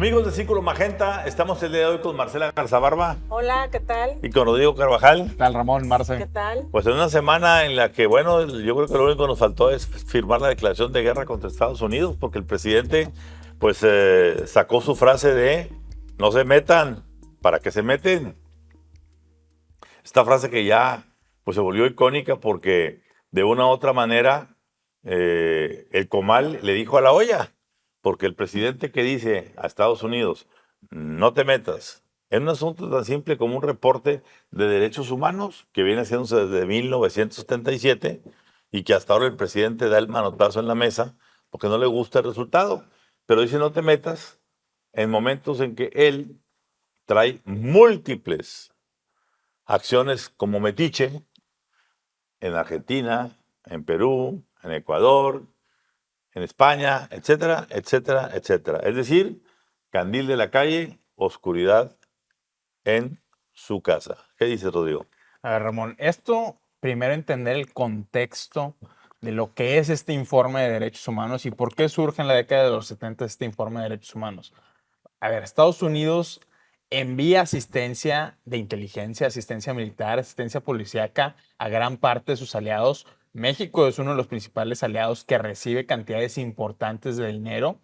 Amigos de Círculo Magenta, estamos el día de hoy con Marcela Garzabarba. Hola, ¿qué tal? Y con Rodrigo Carvajal. ¿Qué tal, Ramón, Marce? ¿Qué tal? Pues en una semana en la que, bueno, yo creo que lo único que nos faltó es firmar la declaración de guerra contra Estados Unidos, porque el presidente, pues, sacó su frase de no se metan, ¿para qué se meten? Esta frase que ya, pues, se volvió icónica porque de una u otra manera el comal le dijo a la olla. Porque el presidente que dice a Estados Unidos, no te metas, en un asunto tan simple como un reporte de derechos humanos que viene haciéndose desde 1977 y que hasta ahora el presidente da el manotazo en la mesa porque no le gusta el resultado. Pero dice no te metas en momentos en que él trae múltiples acciones como metiche en Argentina, en Perú, en Ecuador, en España, etcétera, etcétera, etcétera. Es decir, candil de la calle, oscuridad en su casa. ¿Qué dices, Rodrigo? A ver, Ramón, esto primero entender el contexto de lo que es este informe de derechos humanos y por qué surge en la década de los 70 este informe de derechos humanos. A ver, Estados Unidos envía asistencia de inteligencia, asistencia militar, asistencia policíaca a gran parte de sus aliados. México es uno de los principales aliados que recibe cantidades importantes de dinero.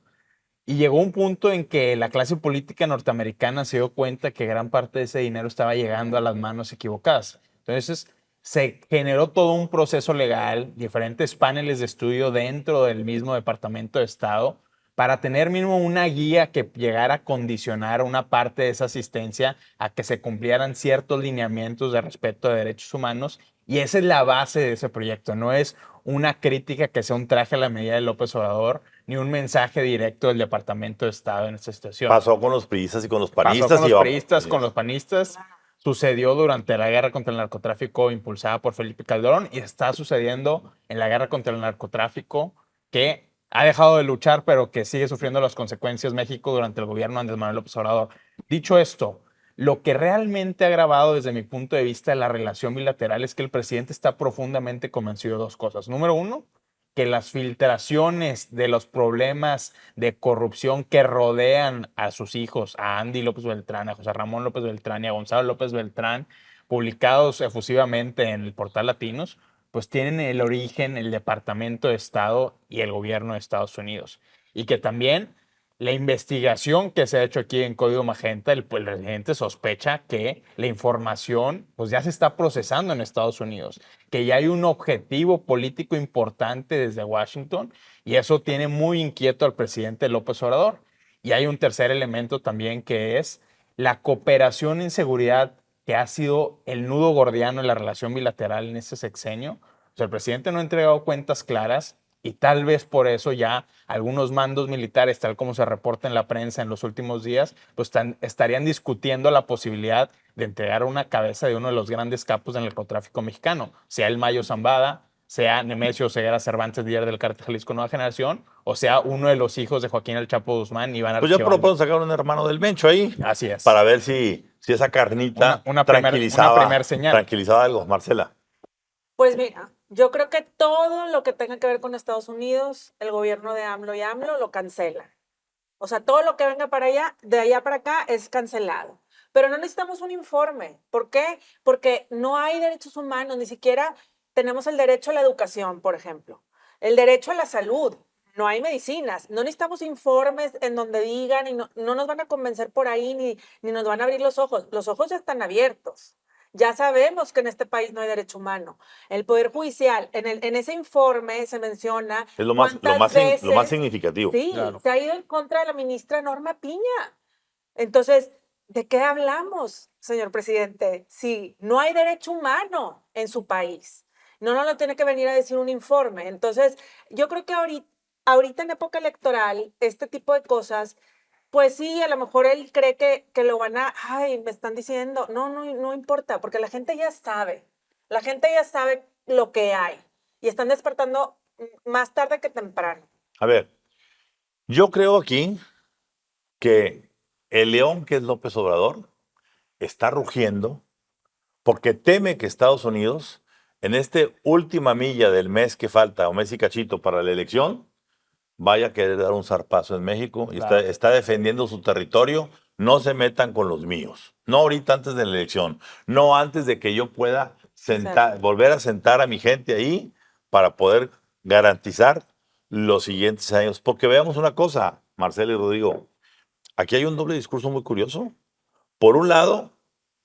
Y llegó un punto en que la clase política norteamericana se dio cuenta que gran parte de ese dinero estaba llegando a las manos equivocadas. Entonces, se generó todo un proceso legal, diferentes paneles de estudio dentro del mismo Departamento de Estado, para tener mínimo una guía que llegara a condicionar una parte de esa asistencia a que se cumplieran ciertos lineamientos de respeto de derechos humanos. Y esa es la base de ese proyecto. No es una crítica que sea un traje a la medida de López Obrador, ni un mensaje directo del Departamento de Estado en esta situación. Pasó con los priistas y con los panistas. Pasó con los priistas, con los panistas. Sucedió durante la guerra contra el narcotráfico impulsada por Felipe Calderón y está sucediendo en la guerra contra el narcotráfico que ha dejado de luchar, pero que sigue sufriendo las consecuencias México durante el gobierno de Andrés Manuel López Obrador. Dicho esto, lo que realmente ha agravado desde mi punto de vista la relación bilateral es que el presidente está profundamente convencido de dos cosas. Número uno, que las filtraciones de los problemas de corrupción que rodean a sus hijos, a Andy López Beltrán, a José Ramón López Beltrán y a Gonzalo López Beltrán, publicados efusivamente en el portal Latinos, pues tienen el origen el Departamento de Estado y el gobierno de Estados Unidos. Y que también la investigación que se ha hecho aquí en Código Magenta, el presidente sospecha que la información pues ya se está procesando en Estados Unidos, que ya hay un objetivo político importante desde Washington y eso tiene muy inquieto al presidente López Obrador. Y hay un tercer elemento también que es la cooperación en seguridad que ha sido el nudo gordiano en la relación bilateral en este sexenio. O sea, el presidente no ha entregado cuentas claras y tal vez por eso ya algunos mandos militares, tal como se reporta en la prensa en los últimos días, pues estarían discutiendo la posibilidad de entregar una cabeza de uno de los grandes capos del narcotráfico mexicano, sea el Mayo Zambada, sea Nemesio Ceguera Cervantes, líder del Cártel Jalisco Nueva Generación, o sea uno de los hijos de Joaquín El Chapo Guzmán, Iván Pues yo propongo sacar un hermano del Mencho ahí. Así es. Para ver si esa carnita una tranquilizaba, señal. tranquilizaba algo. Marcela. Pues mira, yo creo que todo lo que tenga que ver con Estados Unidos, el gobierno de AMLO y AMLO lo cancela. O sea, todo lo que venga para allá, de allá para acá, es cancelado. Pero no necesitamos un informe. ¿Por qué? Porque no hay derechos humanos, ni siquiera tenemos el derecho a la educación, por ejemplo. El derecho a la salud. No hay medicinas. No necesitamos informes en donde digan y no nos van a convencer por ahí ni nos van a abrir los ojos. Los ojos ya están abiertos. Ya sabemos que en este país no hay derecho humano. El Poder Judicial, en ese informe se menciona es lo más significativo. Sí, claro. Se ha ido en contra de la ministra Norma Piña. Entonces, ¿de qué hablamos, señor presidente? Si no hay derecho humano en su país, no nos lo tiene que venir a decir un informe. Entonces, yo creo que ahorita en época electoral, este tipo de cosas, pues sí, a lo mejor él cree que lo van a, ay, me están diciendo, no importa, porque la gente ya sabe lo que hay y están despertando más tarde que temprano. A ver, yo creo aquí que el león que es López Obrador está rugiendo porque teme que Estados Unidos, en esta última milla del mes que falta, o mes y cachito para la elección, vaya a querer dar un zarpazo en México y Claro. está defendiendo su territorio. No se metan con los míos. No ahorita antes de la elección. No antes de que yo pueda volver a sentar a mi gente ahí para poder garantizar los siguientes años. Porque veamos una cosa, Marcelo y Rodrigo. Aquí hay un doble discurso muy curioso. Por un lado,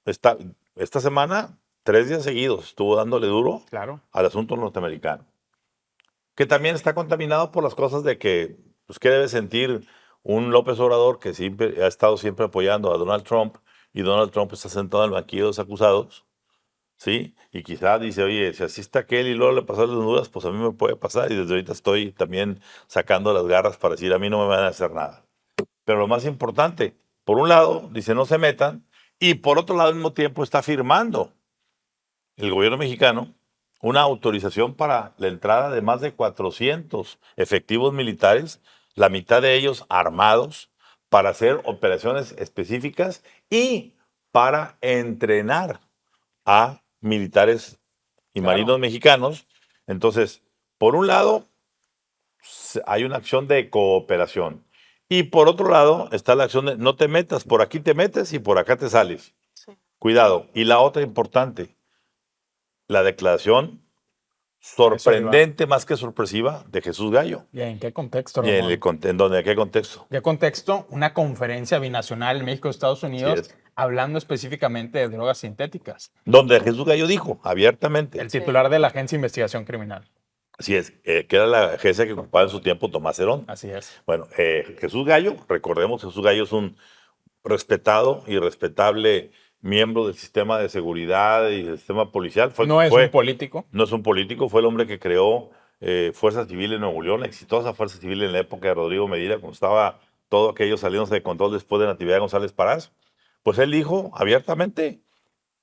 esta semana, 3 días seguidos, estuvo dándole duro Claro. al asunto norteamericano, que también está contaminado por las cosas de que, pues, ¿qué debe sentir un López Obrador que siempre ha estado siempre apoyando a Donald Trump y Donald Trump está sentado en el banquillo de los acusados? ¿Sí? Y quizá dice, oye, si así está aquel y luego le pasó las Honduras, pues a mí me puede pasar y desde ahorita estoy también sacando las garras para decir, a mí no me van a hacer nada. Pero lo más importante, por un lado, dice no se metan, y por otro lado, al mismo tiempo, está firmando el gobierno mexicano una autorización para la entrada de más de 400 efectivos militares, la mitad de ellos armados, para hacer operaciones específicas y para entrenar a militares y Claro. marinos mexicanos. Entonces, por un lado, hay una acción de cooperación. Y por otro lado está la acción de no te metas, por aquí te metes y por acá te sales. Sí. Cuidado. Y la otra importante, la declaración Eso iba. sorprendente, más que sorpresiva, de Jesús Gallo. ¿Y en qué contexto, ¿Y Ramón? en qué contexto? ¿Qué contexto? Una conferencia binacional México-Estados Así Unidos es. hablando específicamente de drogas sintéticas. Donde Jesús Gallo dijo abiertamente. El titular de la Agencia de Investigación Criminal. Así es, que era la agencia que ocupaba en su tiempo Tomás Herón. Así es. Bueno, Jesús Gallo, recordemos, Jesús Gallo es un respetado y respetable miembro del sistema de seguridad y del sistema policial. No es un político. No es un político, fue el hombre que creó Fuerza Civil en Nuevo León, la exitosa Fuerza Civil en la época de Rodrigo Medina, cuando estaba todo aquello saliéndose de control después de Natividad González Parás. Pues él dijo abiertamente,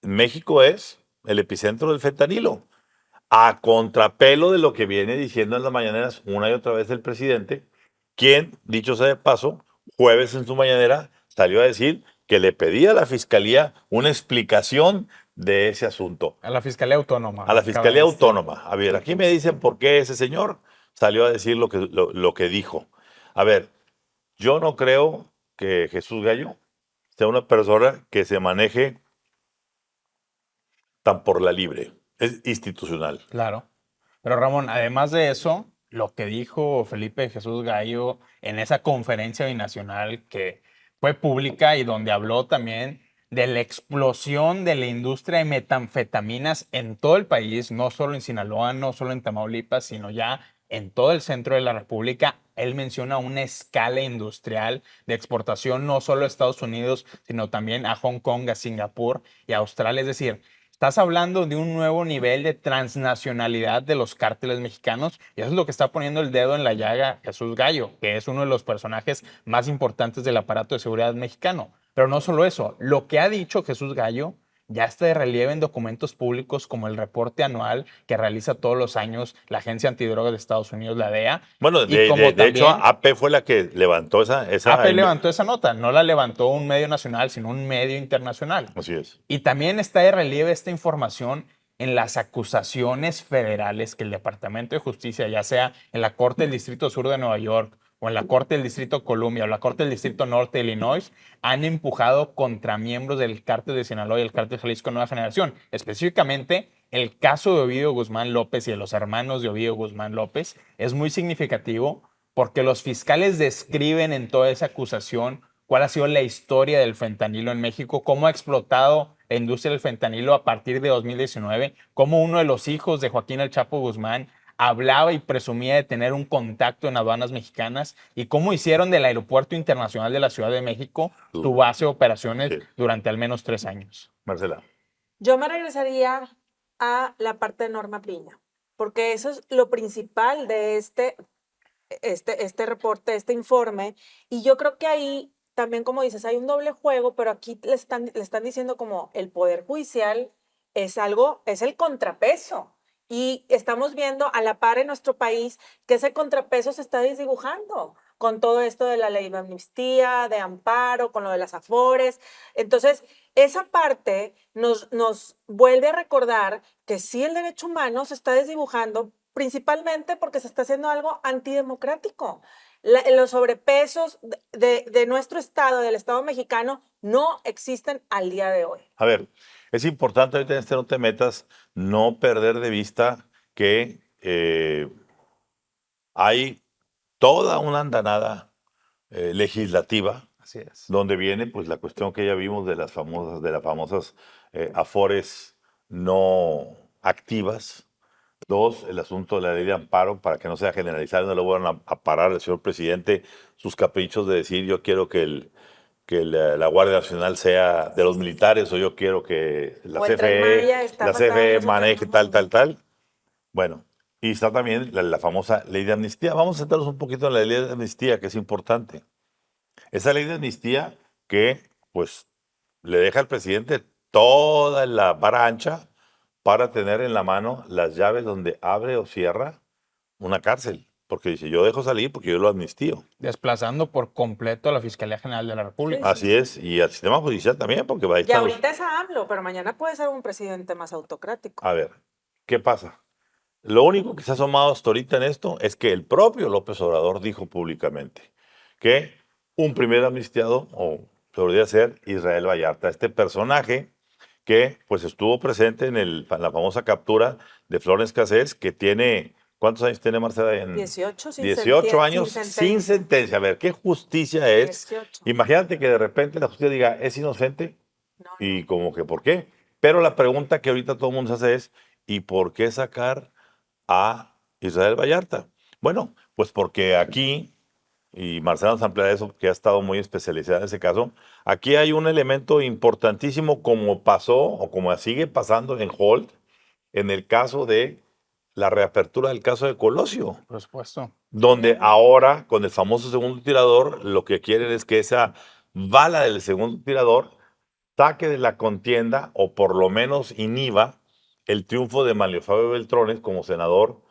México es el epicentro del fentanilo, a contrapelo de lo que viene diciendo en las mañaneras una y otra vez el presidente, quien, dicho sea de paso, jueves en su mañanera salió a decir que le pedía a la fiscalía una explicación de ese asunto. A la Fiscalía Autónoma. A la Fiscalía Autónoma. A ver, aquí me dicen por qué ese señor salió a decir lo que dijo. A ver, yo no creo que Jesús Gallo sea una persona que se maneje tan por la libre. Es institucional. Claro. Pero Ramón, además de eso, lo que dijo Felipe Jesús Gallo en esa conferencia binacional que fue pública y donde habló también de la explosión de la industria de metanfetaminas en todo el país, no solo en Sinaloa, no solo en Tamaulipas, sino ya en todo el centro de la República. Él menciona una escala industrial de exportación no solo a Estados Unidos, sino también a Hong Kong, a Singapur y a Australia. Es decir, estás hablando de un nuevo nivel de transnacionalidad de los cárteles mexicanos y eso es lo que está poniendo el dedo en la llaga Jesús Gallo, que es uno de los personajes más importantes del aparato de seguridad mexicano. Pero no solo eso, lo que ha dicho Jesús Gallo ya está de relieve en documentos públicos como el reporte anual que realiza todos los años la Agencia Antidrogas de Estados Unidos, la DEA. Bueno, y como de hecho, también AP fue la que levantó esa AP levantó esa nota, no la levantó un medio nacional, sino un medio internacional. Así es. Y también está de relieve esta información en las acusaciones federales que el Departamento de Justicia, ya sea en la Corte del Distrito Sur de Nueva York o en la Corte del Distrito Columbia o la Corte del Distrito Norte de Illinois, han empujado contra miembros del Cártel de Sinaloa y el Cártel Jalisco Nueva Generación. Específicamente, el caso de Ovidio Guzmán López y de los hermanos de Ovidio Guzmán López es muy significativo porque los fiscales describen en toda esa acusación cuál ha sido la historia del fentanilo en México, cómo ha explotado la industria del fentanilo a partir de 2019, cómo uno de los hijos de Joaquín El Chapo Guzmán hablaba y presumía de tener un contacto en aduanas mexicanas y cómo hicieron del Aeropuerto Internacional de la Ciudad de México su base de operaciones durante al menos 3 años. Marcela. Yo me regresaría a la parte de Norma Piña, porque eso es lo principal de este reporte, este informe, y yo creo que ahí también, como dices, hay un doble juego, pero aquí le están diciendo como el Poder Judicial es el contrapeso, y estamos viendo a la par en nuestro país que ese contrapeso se está desdibujando con todo esto de la ley de amnistía, de amparo, con lo de las afores. Entonces, esa parte nos vuelve a recordar que sí el derecho humano se está desdibujando principalmente porque se está haciendo algo antidemocrático. Los sobrepesos de nuestro estado, del estado mexicano, no existen al día de hoy. A ver, es importante ahorita en este No Te Metas no perder de vista que hay toda una andanada legislativa Así es. donde viene pues la cuestión que ya vimos de las famosas afores no activas. Dos, el asunto de la ley de amparo para que no sea generalizado y no le vuelvan a parar al señor presidente sus caprichos de decir yo quiero que la Guardia Nacional sea de los militares o yo quiero que la O el Tren Maya está matando CFE nosotros maneje no tal, tal, podemos. tal. Bueno, y está también la famosa ley de amnistía. Vamos a centrarnos un poquito en la ley de amnistía, que es importante. Esa ley de amnistía que, pues, le deja al presidente toda la vara ancha para tener en la mano las llaves donde abre o cierra una cárcel. Porque dice, yo dejo salir porque yo lo amnistío. Desplazando por completo a la Fiscalía General de la República. Así es, y al sistema judicial también, porque va a Y echar ahorita es AMLO, pero mañana puede ser un presidente más autocrático. A ver, ¿qué pasa? Lo único que se ha asomado hasta ahorita en esto es que el propio López Obrador dijo públicamente que un primer amnistiado, o podría ser Israel Vallarta, este personaje que pues estuvo presente en la famosa captura de Florence Cassés, que tiene, ¿cuántos años tiene Marcela? 18 sin 18 años sin sin sentencia. A ver, ¿qué justicia es? 18. Imagínate que de repente la justicia diga, es inocente, No, y como que, ¿por qué? Pero la pregunta que ahorita todo el mundo se hace es, ¿y por qué sacar a Israel Vallarta? Bueno, pues porque aquí, y Marcela nos amplía eso, que ha estado muy especializada en ese caso, aquí hay un elemento importantísimo como pasó o como sigue pasando en Holt, en el caso de la reapertura del caso de Colosio, Por supuesto. donde ahora, con el famoso segundo tirador, lo que quieren es que esa bala del segundo tirador saque de la contienda o por lo menos inhiba el triunfo de Manlio Fabio Beltrones como senador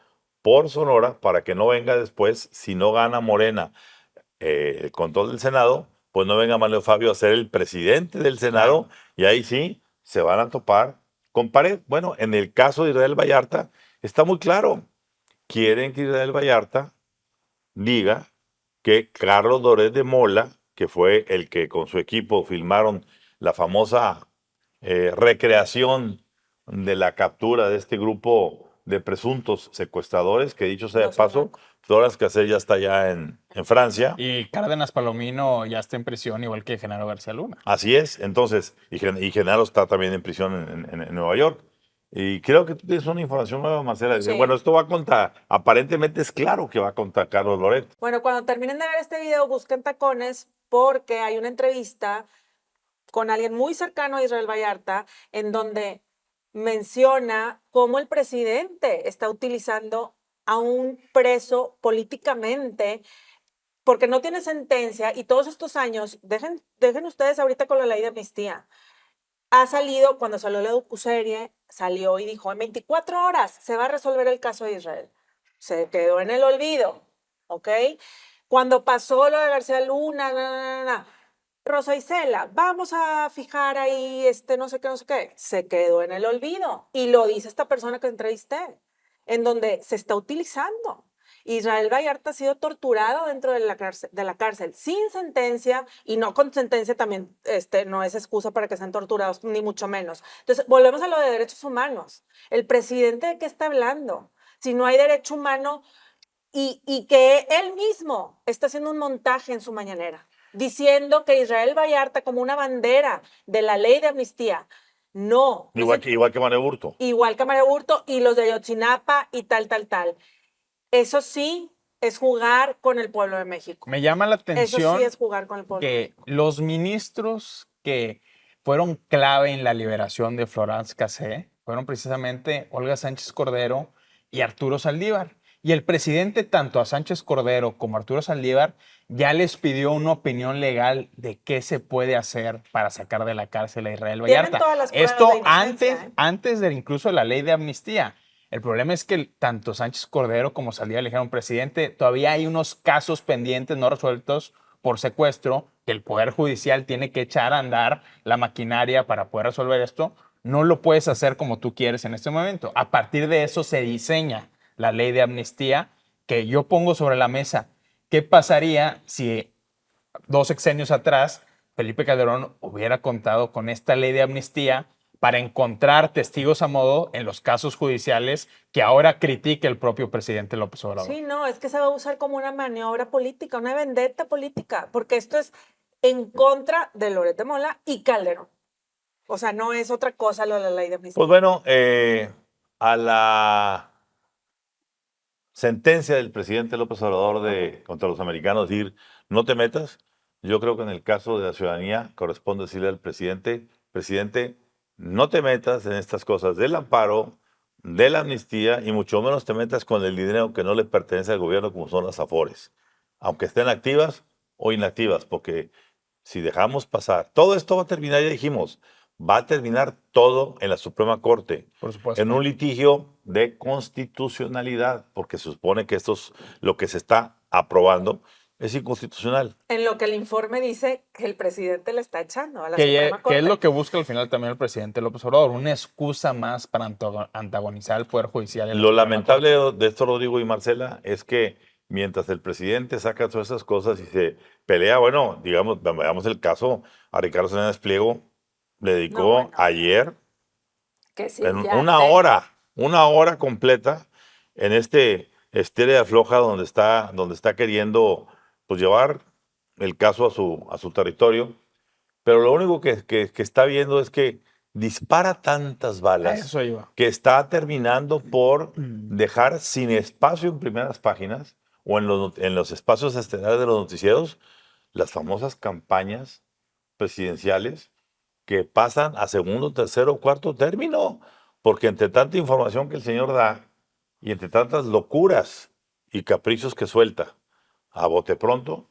por Sonora para que no venga después, si no gana Morena el control del Senado, pues no venga Manlio Fabio a ser el presidente del Senado y ahí sí se van a topar con pared. Bueno, en el caso de Israel Vallarta está muy claro. Quieren que Israel Vallarta diga que Carlos Dorés de Mola, que fue el que con su equipo filmaron la famosa recreación de la captura de este grupo de presuntos secuestradores, que dicho sea de Los paso, narcos. Florence Cassés ya está ya en Francia. Y Cárdenas Palomino ya está en prisión, igual que Genaro García Luna. Así es, entonces, y Genaro está también en prisión en Nueva York. Y creo que tú tienes una información nueva, Marcela. Sí. Bueno, esto va contra, aparentemente es claro que va contra Carlos Loret. Bueno, cuando terminen de ver este video, busquen tacones porque hay una entrevista con alguien muy cercano a Israel Vallarta en donde menciona cómo el presidente está utilizando a un preso políticamente porque no tiene sentencia y todos estos años, dejen ustedes ahorita con la ley de amnistía, ha salido, cuando salió la docuserie, salió y dijo, en 24 horas se va a resolver el caso de Israel. Se quedó en el olvido, ¿ok? Cuando pasó lo de García Luna, Rosa Isela, vamos a fijar ahí no sé qué, se quedó en el olvido. Y lo dice esta persona que entrevisté, en donde se está utilizando. Israel Vallarta ha sido torturado dentro de la cárcel sin sentencia y no con sentencia también no es excusa para que sean torturados, ni mucho menos. Entonces, volvemos a lo de derechos humanos. ¿El presidente de qué está hablando? Si no hay derecho humano y que él mismo está haciendo un montaje en su mañanera, diciendo que Israel Vallarta como una bandera de la ley de amnistía. No. Igual que Manuel Burto. Igual que Mario Burto y los de Ayotzinapa y tal. Eso sí es jugar con el pueblo de México. Me llama la Eso atención sí es jugar con el pueblo de que México. los ministros que fueron clave en la liberación de Florence Cassés fueron precisamente Olga Sánchez Cordero y Arturo Saldívar. Y el presidente, tanto a Sánchez Cordero como a Arturo Saldívar, ya les pidió una opinión legal de qué se puede hacer para sacar de la cárcel a Israel Tienen Vallarta. todas las pruebas Esto de inocencia, antes de incluso la ley de amnistía. El problema es que tanto Sánchez Cordero como Saldívar le dijeron, presidente, todavía hay unos casos pendientes no resueltos por secuestro que el Poder Judicial tiene que echar a andar la maquinaria para poder resolver esto. No lo puedes hacer como tú quieres en este momento. A partir de eso se diseña la ley de amnistía, que yo pongo sobre la mesa. ¿Qué pasaría si 2 sexenios atrás Felipe Calderón hubiera contado con esta ley de amnistía para encontrar testigos a modo en los casos judiciales que ahora critica el propio presidente López Obrador? Sí, no, es que se va a usar como una maniobra política, una vendetta política, porque esto es en contra de Loret de Mola y Calderón. O sea, no es otra cosa lo de la ley de amnistía. Pues bueno, a la sentencia del presidente López Obrador contra los americanos decir no te metas, yo creo que en el caso de la ciudadanía corresponde decirle al presidente, no te metas en estas cosas del amparo, de la amnistía y mucho menos te metas con el dinero que no le pertenece al gobierno como son las afores, aunque estén activas o inactivas, porque si dejamos pasar, todo esto va a terminar, ya dijimos, va a terminar todo en la Suprema Corte, Por supuesto. en un litigio de constitucionalidad, porque se supone que lo que se está aprobando es inconstitucional. En lo que el informe dice que el presidente le está echando a la Que Suprema Corte. es lo que busca al final también el presidente López Obrador, una excusa más para antagonizar al Poder Judicial. Lo lamentable de esto, Rodrigo y Marcela, es que mientras el presidente saca todas esas cosas y se pelea, bueno, digamos, veamos el caso a Ricardo Salinas Pliego, le dedicó No, bueno. ayer Que sí, en ya una hora completa en este estira y afloja donde está queriendo pues llevar el caso a su territorio, pero lo único que está viendo es que dispara tantas A balas eso iba. que está terminando por dejar sin espacio en primeras páginas o en los espacios estelares de los noticieros las famosas campañas presidenciales que pasan a segundo, tercero, cuarto término, porque entre tanta información que el señor da y entre tantas locuras y caprichos que suelta a bote pronto,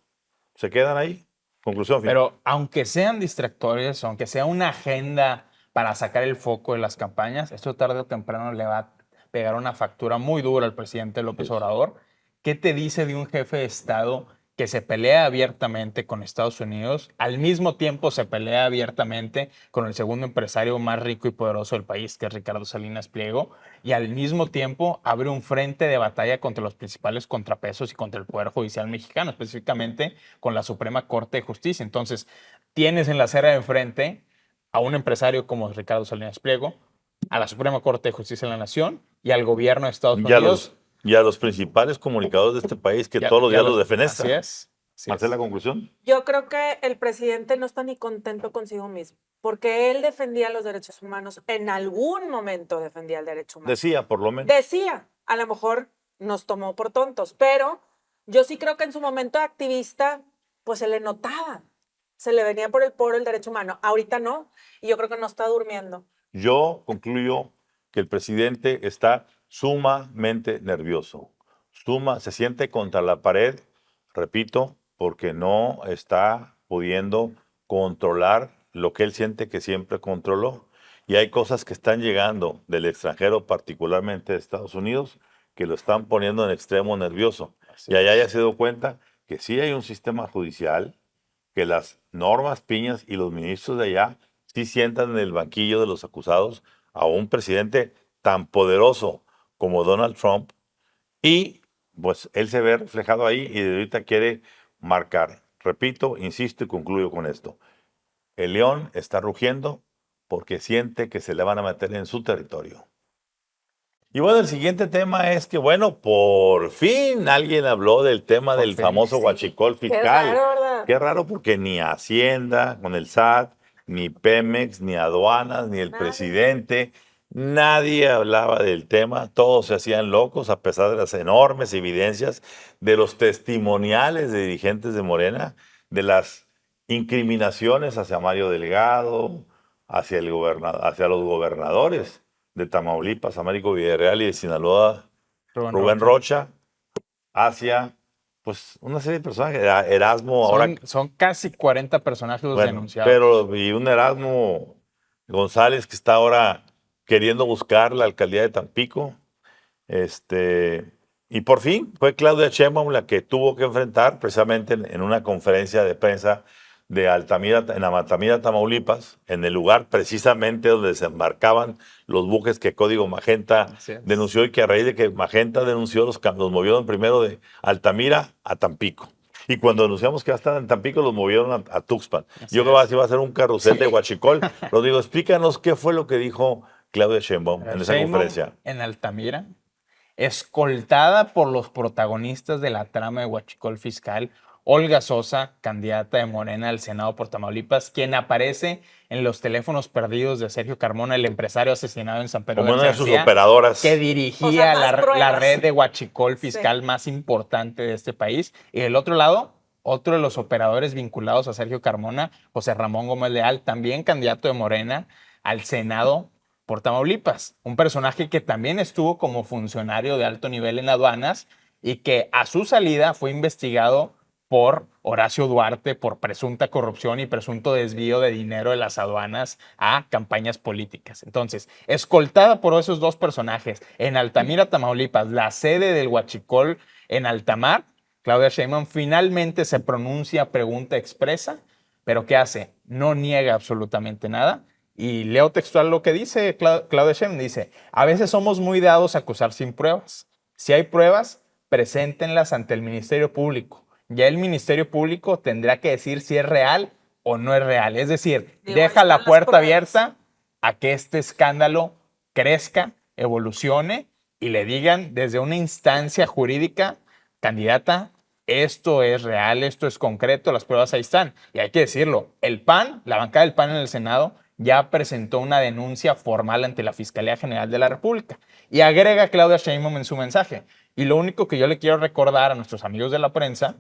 se quedan ahí. Conclusión final. Pero aunque sean distractores, aunque sea una agenda para sacar el foco de las campañas, esto tarde o temprano le va a pegar una factura muy dura al presidente López Obrador. ¿Qué te dice de un jefe de Estado que se pelea abiertamente con Estados Unidos, al mismo tiempo se pelea abiertamente con el segundo empresario más rico y poderoso del país, que es Ricardo Salinas Pliego, y al mismo tiempo abre un frente de batalla contra los principales contrapesos y contra el Poder Judicial mexicano, específicamente con la Suprema Corte de Justicia? Entonces, tienes en la acera de enfrente a un empresario como Ricardo Salinas Pliego, a la Suprema Corte de Justicia de la Nación y al gobierno de Estados Unidos. Y a los principales comunicadores de este país que todos los días los defenestran. Así es. Marcela, conclusión. Yo creo que el presidente no está ni contento consigo mismo, porque él defendía los derechos humanos, en algún momento defendía el derecho humano. Decía, por lo menos. Decía, a lo mejor nos tomó por tontos, pero yo sí creo que en su momento de activista, pues se le notaba, se le venía por el derecho humano. Ahorita no, y yo creo que no está durmiendo. Yo concluyo que el presidente está sumamente nervioso. Se siente contra la pared, repito, porque no está pudiendo controlar lo que él siente que siempre controló. Y hay cosas que están llegando del extranjero, particularmente de Estados Unidos, que lo están poniendo en extremo nervioso. Y allá ya se dio cuenta que sí hay un sistema judicial, que las normas piñas y los ministros de allá sí sientan en el banquillo de los acusados a un presidente tan poderoso como Donald Trump, y pues él se ve reflejado ahí y de ahorita quiere marcar. Repito, insisto y concluyo con esto. El león está rugiendo porque siente que se le van a meter en su territorio. Y bueno, el siguiente tema es que, bueno, por fin alguien habló del tema del famoso huachicol fiscal. Qué raro, ¿verdad? Qué raro, porque ni Hacienda con el SAT, ni Pemex, ni aduanas, ni el presidente, nadie hablaba del tema. Todos se hacían locos a pesar de las enormes evidencias, de los testimoniales de dirigentes de Morena, de las incriminaciones hacia Mario Delgado, hacia los gobernadores de Tamaulipas, Américo Villarreal, y de Sinaloa, Rubén Rocha, hacia pues una serie de personajes, Erasmo. Son casi 40 personajes los denunciados. Pero y un Erasmo González que está ahora queriendo buscar la alcaldía de Tampico. Y por fin fue Claudia Sheinbaum la que tuvo que enfrentar precisamente en una conferencia de prensa de Altamira, en Altamira, Tamaulipas, en el lugar precisamente donde desembarcaban los buques que Código Magenta Así es. denunció, y que a raíz de que Magenta denunció, los movieron primero de Altamira a Tampico. Y cuando anunciamos que ya estaban en Tampico, los movieron a Tuxpan. Así Yo creo que es. así va a ser un carrusel de Huachicol. Rodrigo, explícanos qué fue lo que dijo Claudia Sheinbaum en esa Sheinbaum conferencia. en Altamira, escoltada por los protagonistas de la trama de Huachicol Fiscal, Olga Sosa, candidata de Morena al Senado por Tamaulipas, quien aparece en los teléfonos perdidos de Sergio Carmona, el empresario asesinado en San Pedro Como una de sus García, operadoras. que O sea, dirigía más la pruebas. red de Huachicol Sí. Fiscal más importante de este país. Y del otro lado, otro de los operadores vinculados a Sergio Carmona, José Ramón Gómez Leal, también candidato de Morena al Senado por Tamaulipas. Un personaje que también estuvo como funcionario de alto nivel en aduanas y que a su salida fue investigado por Horacio Duarte por presunta corrupción y presunto desvío de dinero de las aduanas a campañas políticas. Entonces, escoltada por esos dos personajes en Altamira, Tamaulipas, la sede del Huachicol en altamar, Claudia Sheinbaum finalmente se pronuncia, pregunta expresa, pero ¿qué hace? No niega absolutamente nada. Y leo textual lo que dice Claudia Sheinbaum. Dice, a veces somos muy dados a acusar sin pruebas. Si hay pruebas, preséntenlas ante el Ministerio Público. Ya el Ministerio Público tendrá que decir si es real o no es real. Es decir, Digo, ahí deja están la las puerta pruebas. abierta a que este escándalo crezca, evolucione y le digan desde una instancia jurídica, candidata, esto es real, esto es concreto, las pruebas ahí están. Y hay que decirlo, el PAN, la bancada del PAN en el Senado, ya presentó una denuncia formal ante la Fiscalía General de la República. Y agrega Claudia Sheinbaum en su mensaje. Y lo único que yo le quiero recordar a nuestros amigos de la prensa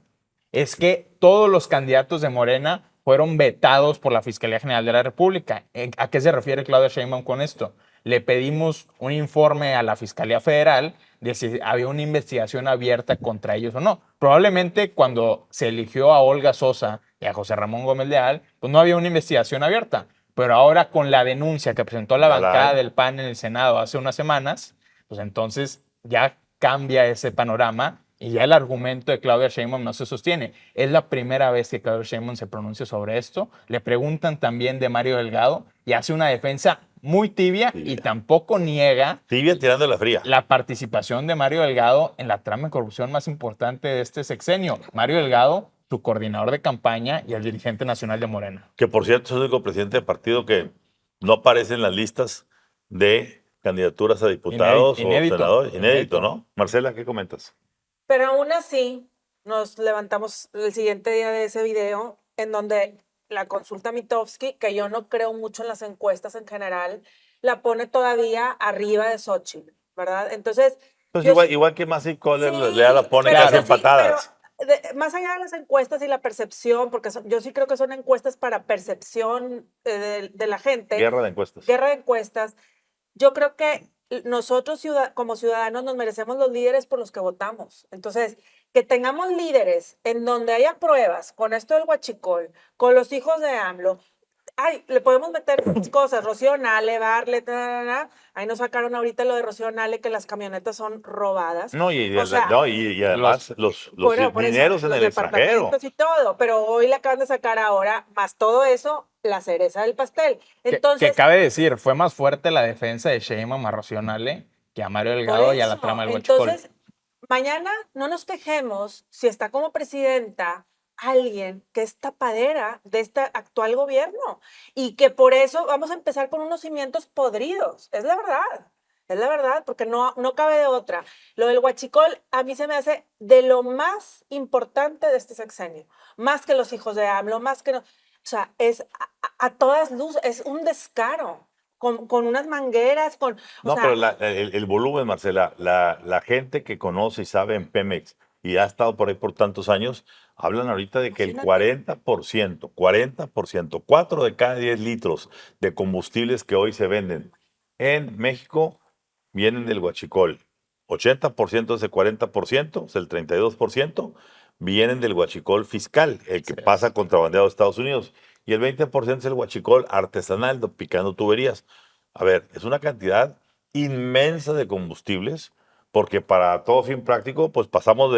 es que todos los candidatos de Morena fueron vetados por la Fiscalía General de la República. ¿A qué se refiere Claudia Sheinbaum con esto? Le pedimos un informe a la Fiscalía Federal de si había una investigación abierta contra ellos o no. Probablemente cuando se eligió a Olga Sosa y a José Ramón Gómez Leal, pues no había una investigación abierta. Pero ahora con la denuncia que presentó la Ya la bancada hay. del PAN en el Senado hace unas semanas, pues entonces ya cambia ese panorama y ya el argumento de Claudia Sheinbaum no se sostiene. Es la primera vez que Claudia Sheinbaum se pronuncia sobre esto. Le preguntan también de Mario Delgado y hace una defensa muy tibia y tampoco niega Tibia tirando la fría. la participación de Mario Delgado en la trama de corrupción más importante de este sexenio. Mario Delgado, su coordinador de campaña y el dirigente nacional de Morena. Que por cierto es el único presidente de partido que no aparece en las listas de candidaturas a diputados Inédito. o senadores. Inédito, Inédito. ¿no? Marcela, ¿qué comentas? Pero aún así, nos levantamos el siguiente día de ese video en donde la consulta Mitofsky, que yo no creo mucho en las encuestas en general, la pone todavía arriba de Xochitl, ¿verdad? Entonces, Pues yo igual que Massey Coller sí, Lea la pone pero casi claro. empatadas. más allá de las encuestas y la percepción, porque yo sí creo que son encuestas para percepción de la gente, Guerra de encuestas. guerra de encuestas, yo creo que nosotros como ciudadanos nos merecemos los líderes por los que votamos. Entonces, que tengamos líderes en donde haya pruebas con esto del huachicol, con los hijos de AMLO, ay, le podemos meter muchas cosas, Rocío Nale, Barlet, ahí nos sacaron ahorita lo de Rocío Nale, que las camionetas son robadas. No, y O sea, y además los por eso, dineros en los el extranjero. departamentos y todo, pero hoy le acaban de sacar ahora, más todo eso, la cereza del pastel. Entonces, que cabe decir, fue más fuerte la defensa de Sheinbaum a Rocío Nale que a Mario por Delgado y a la eso, trama del huachicol. entonces, mañana no nos quejemos si está como presidenta alguien que es tapadera de este actual gobierno y que por eso vamos a empezar con unos cimientos podridos. Es la verdad, porque no cabe de otra. Lo del huachicol a mí se me hace de lo más importante de este sexenio, más que los hijos de AMLO, más que... No, o sea, es a todas luces, es un descaro. Con unas mangueras, o No, sea, pero el volumen, Marcela, la gente que conoce y sabe en Pemex y ha estado por ahí por tantos años, hablan ahorita de que el 40%, 4 de cada 10 litros de combustibles que hoy se venden en México vienen del huachicol. 80% de ese 40%, es el 32%, vienen del huachicol fiscal, el que Sí. pasa contrabandeado a Estados Unidos. Y el 20% es el huachicol artesanal, picando tuberías. A ver, es una cantidad inmensa de combustibles, porque para todo fin práctico, pues pasamos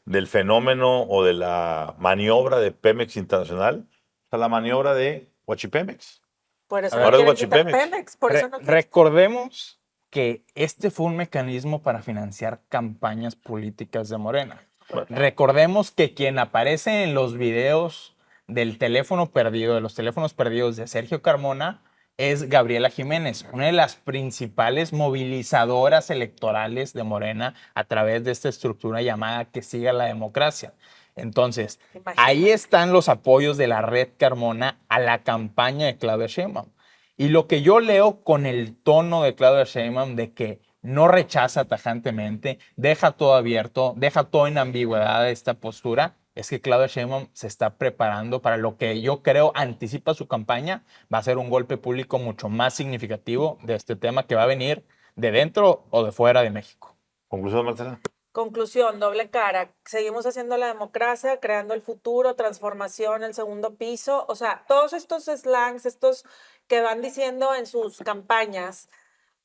del fenómeno o de la maniobra de Pemex Internacional sea, la maniobra de Huachipemex. Por eso A no ver, ahora es quieren quitar Huachipemex. Pemex, por eso no quieren. Recordemos que este fue un mecanismo para financiar campañas políticas de Morena. Recordemos que quien aparece en los videos del teléfono perdido, de los teléfonos perdidos de Sergio Carmona, es Gabriela Jiménez, una de las principales movilizadoras electorales de Morena a través de esta estructura llamada Que Siga la Democracia. Entonces, ahí están los apoyos de la red Carmona a la campaña de Claudia Sheinbaum. Y lo que yo leo con el tono de Claudia Sheinbaum de que no rechaza tajantemente, deja todo abierto, deja todo en ambigüedad esta postura, es que Claudia Sheinbaum se está preparando para lo que yo creo anticipa su campaña, va a ser un golpe público mucho más significativo de este tema que va a venir de dentro o de fuera de México. Conclusión, Marcela. Conclusión, doble cara. Seguimos haciendo la democracia, creando el futuro, transformación, el segundo piso. O sea, todos estos slangs, estos que van diciendo en sus campañas,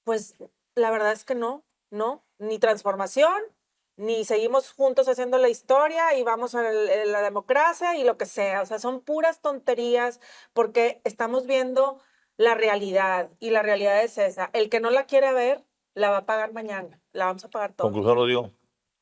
pues la verdad es que no, ni transformación, ni seguimos juntos haciendo la historia y vamos a la democracia y lo que sea. O sea, son puras tonterías porque estamos viendo la realidad y la realidad es esa. El que no la quiere ver, la va a pagar mañana. La vamos a pagar todos. Conclusión, Rodrigo.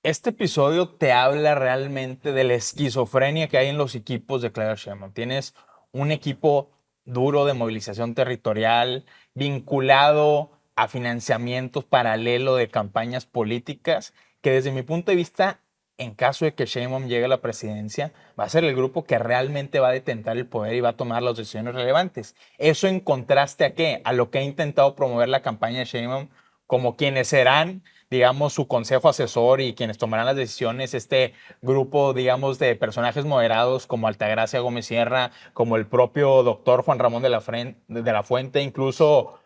Este episodio te habla realmente de la esquizofrenia que hay en los equipos de Claudia Sheinbaum. Tienes un equipo duro de movilización territorial, vinculado a financiamientos paralelo de campañas políticas, que desde mi punto de vista, en caso de que Sheinbaum llegue a la presidencia, va a ser el grupo que realmente va a detentar el poder y va a tomar las decisiones relevantes. Eso en contraste a qué? A lo que ha intentado promover la campaña de Sheinbaum como quienes serán, digamos, su consejo asesor y quienes tomarán las decisiones, este grupo, digamos, de personajes moderados como Altagracia Gómez Sierra, como el propio doctor Juan Ramón de la Fuente, incluso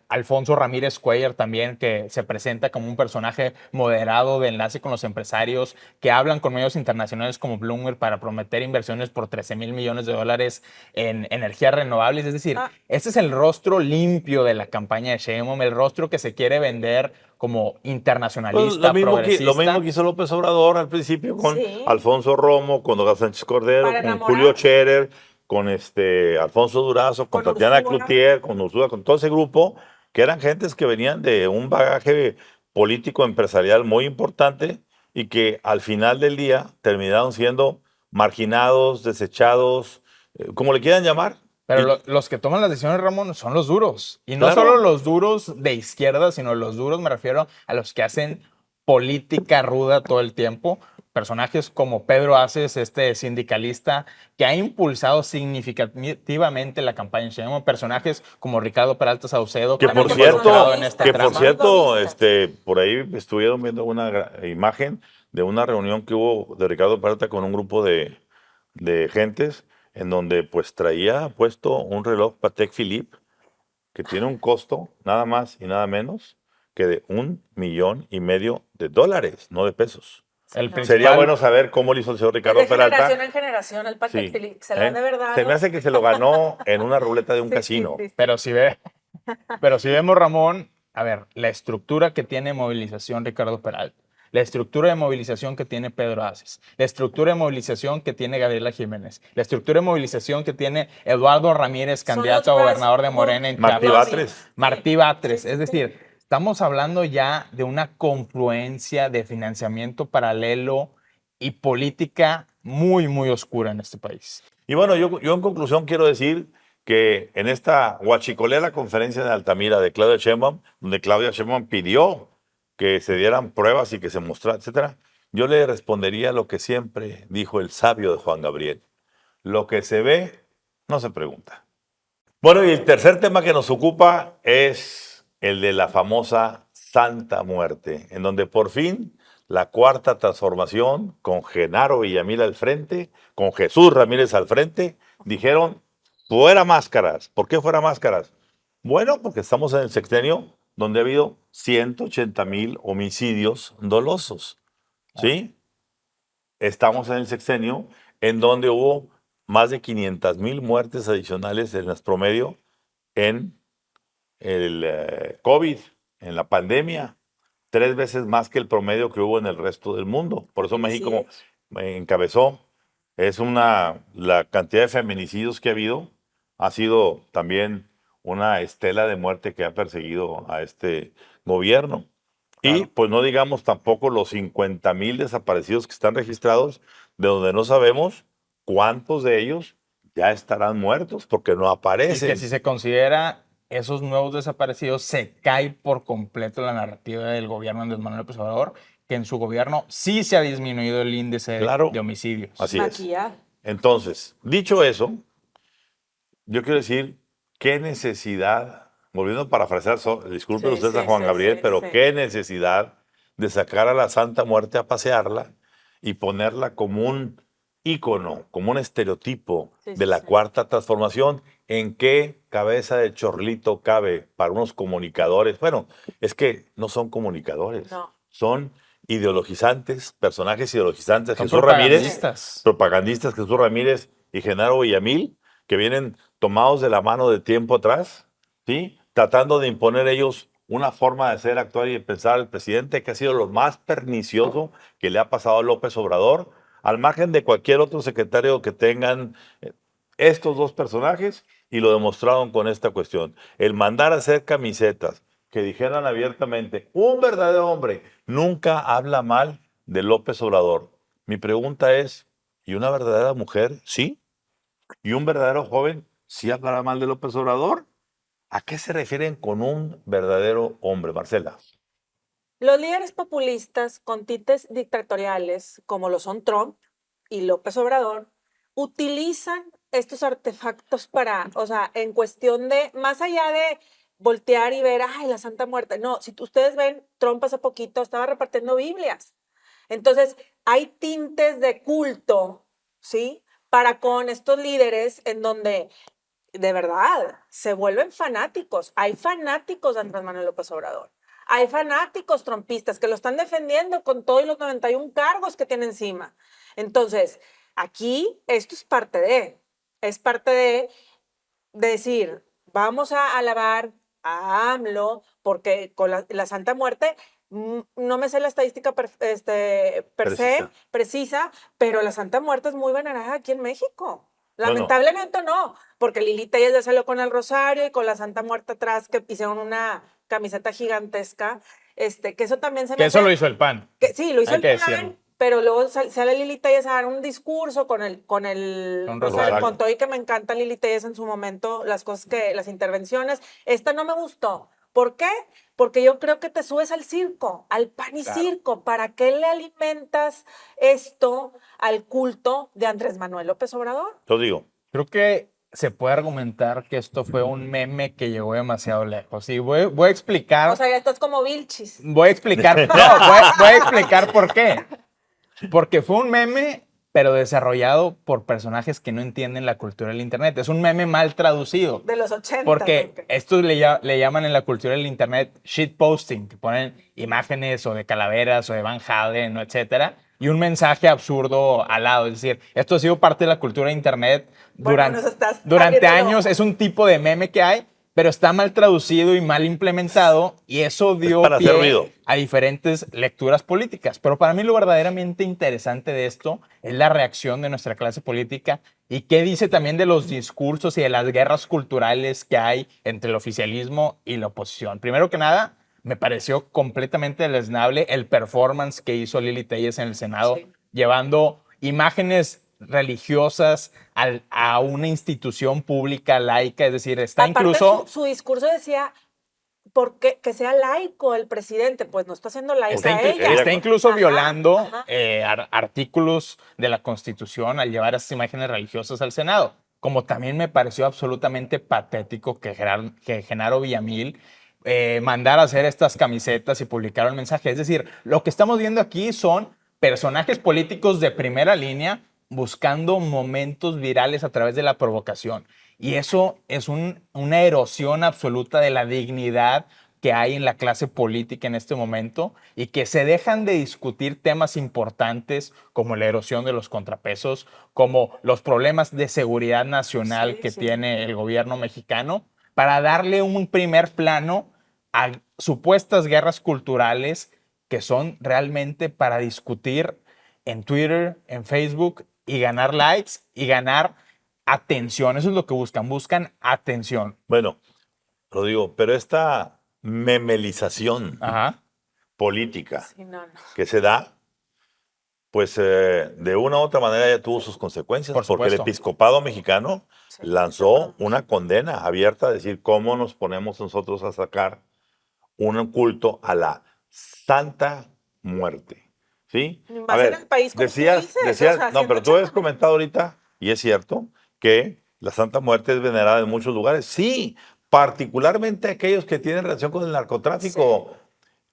Alfonso Ramírez Cuellar también, que se presenta como un personaje moderado de enlace con los empresarios, que hablan con medios internacionales como Bloomberg para prometer inversiones por 13,000 millones de dólares en energías renovables. Es decir, este es el rostro limpio de la campaña de Sheinbaum, el rostro que se quiere vender como internacionalista, Pues progresista. lo mismo que hizo López Obrador al principio con Sí. Alfonso Romo, con Olga Sánchez Cordero, Para con enamorar. Julio Scherer, con Alfonso Durazo, con Con Tatiana Ursúa. Cloutier, con Ursúa, con todo ese grupo, que eran gentes que venían de un bagaje político empresarial muy importante y que al final del día terminaron siendo marginados, desechados, como le quieran llamar. Pero los que toman las decisiones, Ramón, son los duros. Y no Claro. solo los duros de izquierda, sino los duros, me refiero a los que hacen política ruda todo el tiempo. Personajes como Pedro Aces, este sindicalista que ha impulsado significativamente la campaña en Sheinbaum. Personajes como Ricardo Peralta Saucedo, Que también por involucrado en cierto, esta que por trama. cierto, por ahí estuvieron viendo una imagen de una reunión que hubo de Ricardo Peralta con un grupo de gentes en donde pues traía puesto un reloj Patek Philippe que tiene un costo nada más y nada menos que de $1,500,000, no de pesos. El Sería Sería principal- bueno saber cómo lo hizo el señor Es Ricardo de generación Peralta. en generación el Patek Sí, Philippe. Se lo han de verdad. Se me hace que se lo ganó en una ruleta de un Sí, casino. sí, sí. Pero si vemos, Ramón, a ver, la estructura que tiene movilización Ricardo Peralta, la estructura de movilización que tiene Pedro Aces, la estructura de movilización que tiene Gabriela Jiménez, la estructura de movilización que tiene Eduardo Ramírez, Son candidato a los gobernador de más Morena en Martí Chiapas. Batres. Martí Batres. Sí, sí, Es sí. decir, estamos hablando ya de una confluencia de financiamiento paralelo y política muy, muy oscura en este país. Y bueno, yo en conclusión quiero decir que en esta huachicolera conferencia de Altamira de Claudia Sheinbaum, donde Claudia Sheinbaum pidió que se dieran pruebas y que se mostrara, etcétera, yo le respondería lo que siempre dijo el sabio de Juan Gabriel: lo que se ve no se pregunta. Bueno, y el tercer tema que nos ocupa es el de la famosa Santa Muerte, en donde por fin la cuarta transformación, con Genaro Villamil al frente, con Jesús Ramírez al frente, dijeron fuera máscaras. ¿Por qué fuera máscaras? Bueno, porque estamos en el sexenio donde ha habido 180,000 homicidios dolosos, ¿sí? Estamos en el sexenio en donde hubo más de 500,000 muertes adicionales en las promedio en el COVID, en la pandemia, 3 veces más que el promedio que hubo en el resto del mundo. Por eso Así México es. encabezó La cantidad de feminicidios que ha habido ha sido también una estela de muerte que ha perseguido a este gobierno. Y Claro. pues no digamos tampoco los 50,000 desaparecidos que están registrados, de donde no sabemos cuántos de ellos ya estarán muertos porque no Y aparecen. que si se considera esos nuevos desaparecidos, se cae por completo la narrativa del gobierno de Andrés Manuel López Obrador, que en su gobierno sí se ha disminuido el índice Claro. de homicidios. Así es. Maquillado. Entonces, dicho eso, yo quiero decir, qué necesidad, volviendo a parafrasear, disculpen Sí, ustedes a sí, Juan sí, Gabriel, sí, pero sí. qué necesidad de sacar a la Santa Muerte a pasearla y ponerla como un ícono, como un estereotipo Sí, de sí, la sí. cuarta transformación. ¿En qué cabeza de chorlito cabe para unos comunicadores? Bueno, es que no son comunicadores, No. son ideologizantes, personajes ideologizantes. Son Jesús Ramírez, propagandistas. propagandistas Jesús Ramírez y Genaro Villamil, que vienen tomados de la mano de tiempo atrás, ¿sí? Tratando de imponer ellos una forma de ser, actuar y de pensar al presidente que ha sido lo más pernicioso que le ha pasado a López Obrador, al margen de cualquier otro secretario que tengan estos dos personajes, y lo demostraron con esta cuestión. El mandar a hacer camisetas que dijeran abiertamente, un verdadero hombre nunca habla mal de López Obrador. Mi pregunta es, ¿y una verdadera mujer? Sí. ¿Y un verdadero joven sí hablará mal de López Obrador? ¿A qué se refieren con un verdadero hombre, Marcela? Los líderes populistas con tintes dictatoriales, como lo son Trump y López Obrador, utilizan estos artefactos para, o sea, en cuestión de, más allá de voltear y ver, ay, la Santa Muerte. No, si ustedes ven, Trump hace poquito estaba repartiendo Biblias. Entonces, hay tintes de culto, ¿sí? Para con estos líderes en donde de verdad se vuelven fanáticos. Hay fanáticos de Andrés Manuel López Obrador. Hay fanáticos trompistas que lo están defendiendo con todos los 91 cargos que tiene encima. Entonces, aquí esto es parte de decir, vamos a alabar a AMLO porque con la Santa Muerte, no me sé la estadística per se, Precisa. precisa, pero la Santa Muerte es muy venerada aquí en México. Bueno, Lamentablemente no, porque Lili Telles ya salió con el rosario y con la Santa Muerte atrás, que hicieron una camiseta gigantesca, que eso también se me Que eso hace lo hizo el PAN. que sí, lo hizo Hay el que PAN, decirlo. pero luego sale Lili Telles a dar un discurso con el Con rosario. con todo y que me encanta Lili Telles en su momento, las intervenciones. Esta no me gustó. ¿Por qué? Porque yo creo que te subes al circo, al pan y Claro. circo. ¿Para qué le alimentas esto al culto de Andrés Manuel López Obrador? yo digo, Creo que se puede argumentar que esto fue un meme que llegó demasiado lejos. Y voy a explicar. O sea, ya estás como Vilchis. Voy a explicar. No, voy a explicar por qué. Porque fue un meme, pero desarrollado por personajes que no entienden la cultura del Internet. Es un meme mal traducido. De los 80. Porque Okay. estos le llaman en la cultura del Internet shitposting, que ponen imágenes o de calaveras o de Van Halen, o etcétera, y un mensaje absurdo al lado. Es decir, esto ha sido parte de la cultura de Internet Bueno, nos estás durante abriendo el años. ojo. Es un tipo de meme que hay, pero está mal traducido y mal implementado, y eso dio para hacer pie ruido. a diferentes lecturas políticas. Pero para mí lo verdaderamente interesante de esto es la reacción de nuestra clase política y qué dice también de los discursos y de las guerras culturales que hay entre el oficialismo y la oposición. Primero que nada, me pareció completamente deleznable el performance que hizo Lili Telles en el Senado, Sí. llevando imágenes religiosas a una institución pública laica, es decir, está Aparte, incluso... su discurso decía que sea laico el presidente, pues no está siendo laica Está, ella. está incluso Ajá, violando ajá. artículos de la Constitución al llevar esas imágenes religiosas al Senado. Como también me pareció absolutamente patético que Genaro Villamil mandara a hacer estas camisetas y publicar el mensaje. Es decir, lo que estamos viendo aquí son personajes políticos de primera línea buscando momentos virales a través de la provocación. Y eso es una erosión absoluta de la dignidad que hay en la clase política en este momento y que se dejan de discutir temas importantes como la erosión de los contrapesos, como los problemas de seguridad nacional Sí, que sí. tiene el gobierno mexicano, para darle un primer plano a supuestas guerras culturales que son realmente para discutir en Twitter, en Facebook y ganar likes y ganar atención. Eso es lo que buscan atención. Bueno, lo digo, pero esta memelización Ajá. política Sí, no, no. que se da, pues de una u otra manera ya tuvo sus consecuencias, Por porque el supuesto. episcopado mexicano Sí, lanzó sí, una condena abierta a decir cómo nos ponemos nosotros a sacar un culto a la Santa Muerte. ¿Sí? Y A más en ver, el país como tú dices, o sea, no, siendo pero tú has chapaneco. comentado ahorita, y es cierto, que la Santa Muerte es venerada en muchos lugares. Sí, particularmente aquellos que tienen relación con el narcotráfico,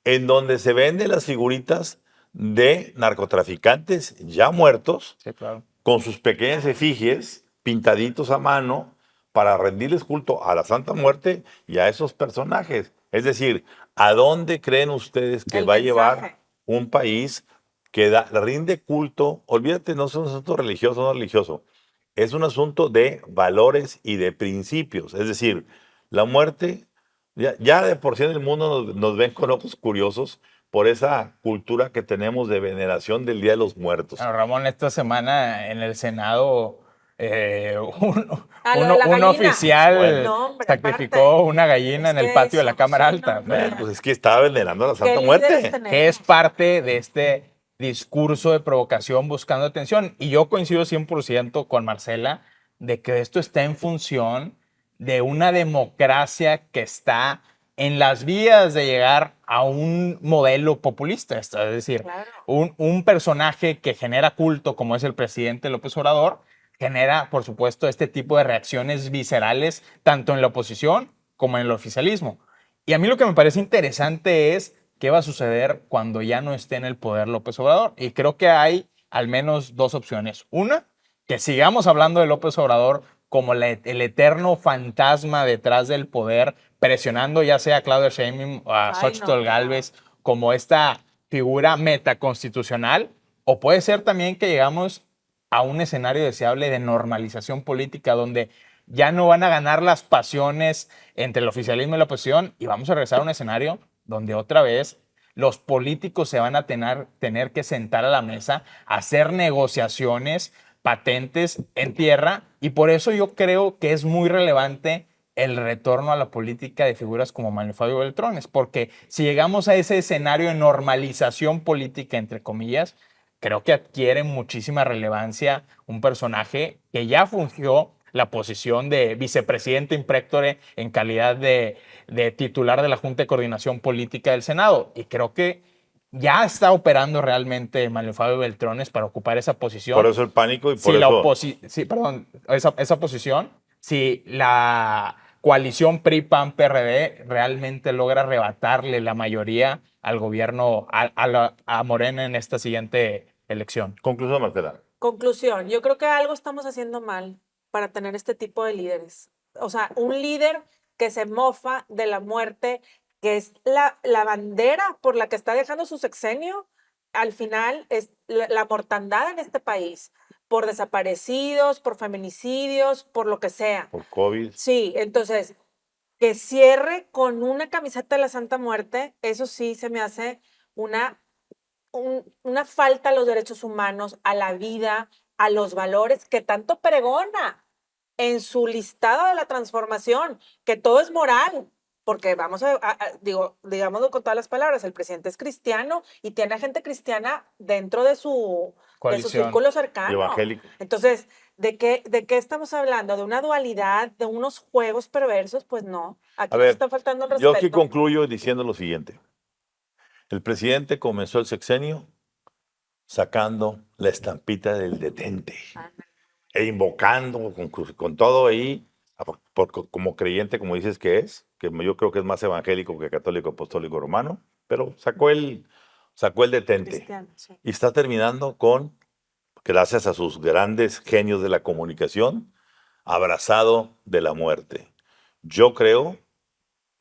en donde se venden las figuritas de narcotraficantes ya muertos Sí, claro. con sus pequeñas efigies pintaditos a mano para rendirles culto a la Santa Muerte y a esos personajes. Es decir, ¿a dónde creen ustedes que El va a llevar mensaje. un país que rinde culto? Olvídate, no es un asunto religioso o no religioso. Es un asunto de valores y de principios. Es decir, la muerte, ya de por sí en el mundo nos ven con ojos curiosos por esa cultura que tenemos de veneración del Día de los Muertos. Bueno, Ramón, esta semana en el Senado Ah, lo de la un gallina. Bueno, oficial No, hombre, sacrificó aparte. una gallina Es en el que patio de la eso, Cámara sí, Alta, no, hombre. pues es que estaba venerando a la ¿Qué Santa líderes Muerte. que es tenemos? parte de este discurso de provocación buscando atención. Y yo coincido 100% con Marcela de que esto está en función de una democracia que está en las vías de llegar a un modelo populista. Es decir, Claro. un personaje que genera culto, como es el presidente López Obrador, genera, por supuesto, este tipo de reacciones viscerales, tanto en la oposición como en el oficialismo. Y a mí lo que me parece interesante es qué va a suceder cuando ya no esté en el poder López Obrador. Y creo que hay al menos dos opciones. Una, que sigamos hablando de López Obrador como el eterno fantasma detrás del poder, presionando ya sea a Claudia Sheinbaum o a Ay, no, Xochitl qué horror. Gálvez como esta figura metaconstitucional. O puede ser también que llegamos a un escenario deseable de normalización política donde ya no van a ganar las pasiones entre el oficialismo y la oposición y vamos a regresar a un escenario donde otra vez los políticos se van a tener que sentar a la mesa, hacer negociaciones patentes en tierra y por eso yo creo que es muy relevante el retorno a la política de figuras como Manuel Fabio Beltrones, porque si llegamos a ese escenario de normalización política, entre comillas, creo que adquiere muchísima relevancia un personaje que ya fungió la posición de vicepresidente impréctore en calidad de titular de la Junta de Coordinación Política del Senado. Y creo que ya está operando realmente Manuel Fabio Beltrones para ocupar esa Por posición. eso el pánico y Si por la eso. oposición, sí, perdón, esa posición, si la coalición PRI-PAN-PRD realmente logra arrebatarle la mayoría al gobierno, a Morena en esta siguiente elección. Conclusión, Marcela. Conclusión, yo creo que algo estamos haciendo mal para tener este tipo de líderes. O sea, un líder que se mofa de la muerte, que es la bandera por la que está dejando su sexenio, al final es la mortandad en este país, por desaparecidos, por feminicidios, por lo que sea. Por COVID. Sí, entonces, que cierre con una camiseta de la Santa Muerte, eso sí se me hace una una falta a los derechos humanos, a la vida, a los valores que tanto pregona en su listado de la transformación, que todo es moral, porque vamos digámoslo con todas las palabras, el presidente es cristiano y tiene a gente cristiana dentro de su Coalición. círculo Y cercano. evangélico. Entonces, ¿de qué estamos hablando? ¿De una dualidad, de unos juegos perversos? Pues no, aquí A nos ver, está faltando el yo aquí respeto. concluyo diciendo lo siguiente. El presidente comenzó el sexenio sacando la estampita del detente e invocando con todo ahí, como creyente, como dices que es, que yo creo que es más evangélico que católico apostólico romano, pero sacó el detente. Cristiano, sí. Y está terminando con, gracias a sus grandes genios de la comunicación, abrazado de la muerte. Yo creo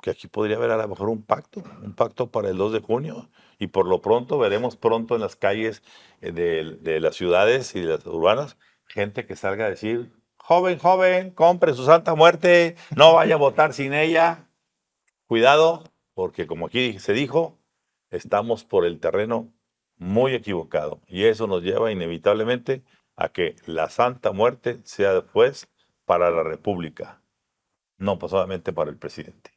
que aquí podría haber a lo mejor un pacto para el 2 de junio, y por lo pronto veremos pronto en las calles de las ciudades y de las urbanas, gente que salga a decir, joven, joven, compre su Santa Muerte, no vaya a votar sin ella. Cuidado, porque como aquí se dijo, estamos por el terreno muy equivocado, y eso nos lleva inevitablemente a que la Santa Muerte sea después para la República, no pues solamente para el presidente.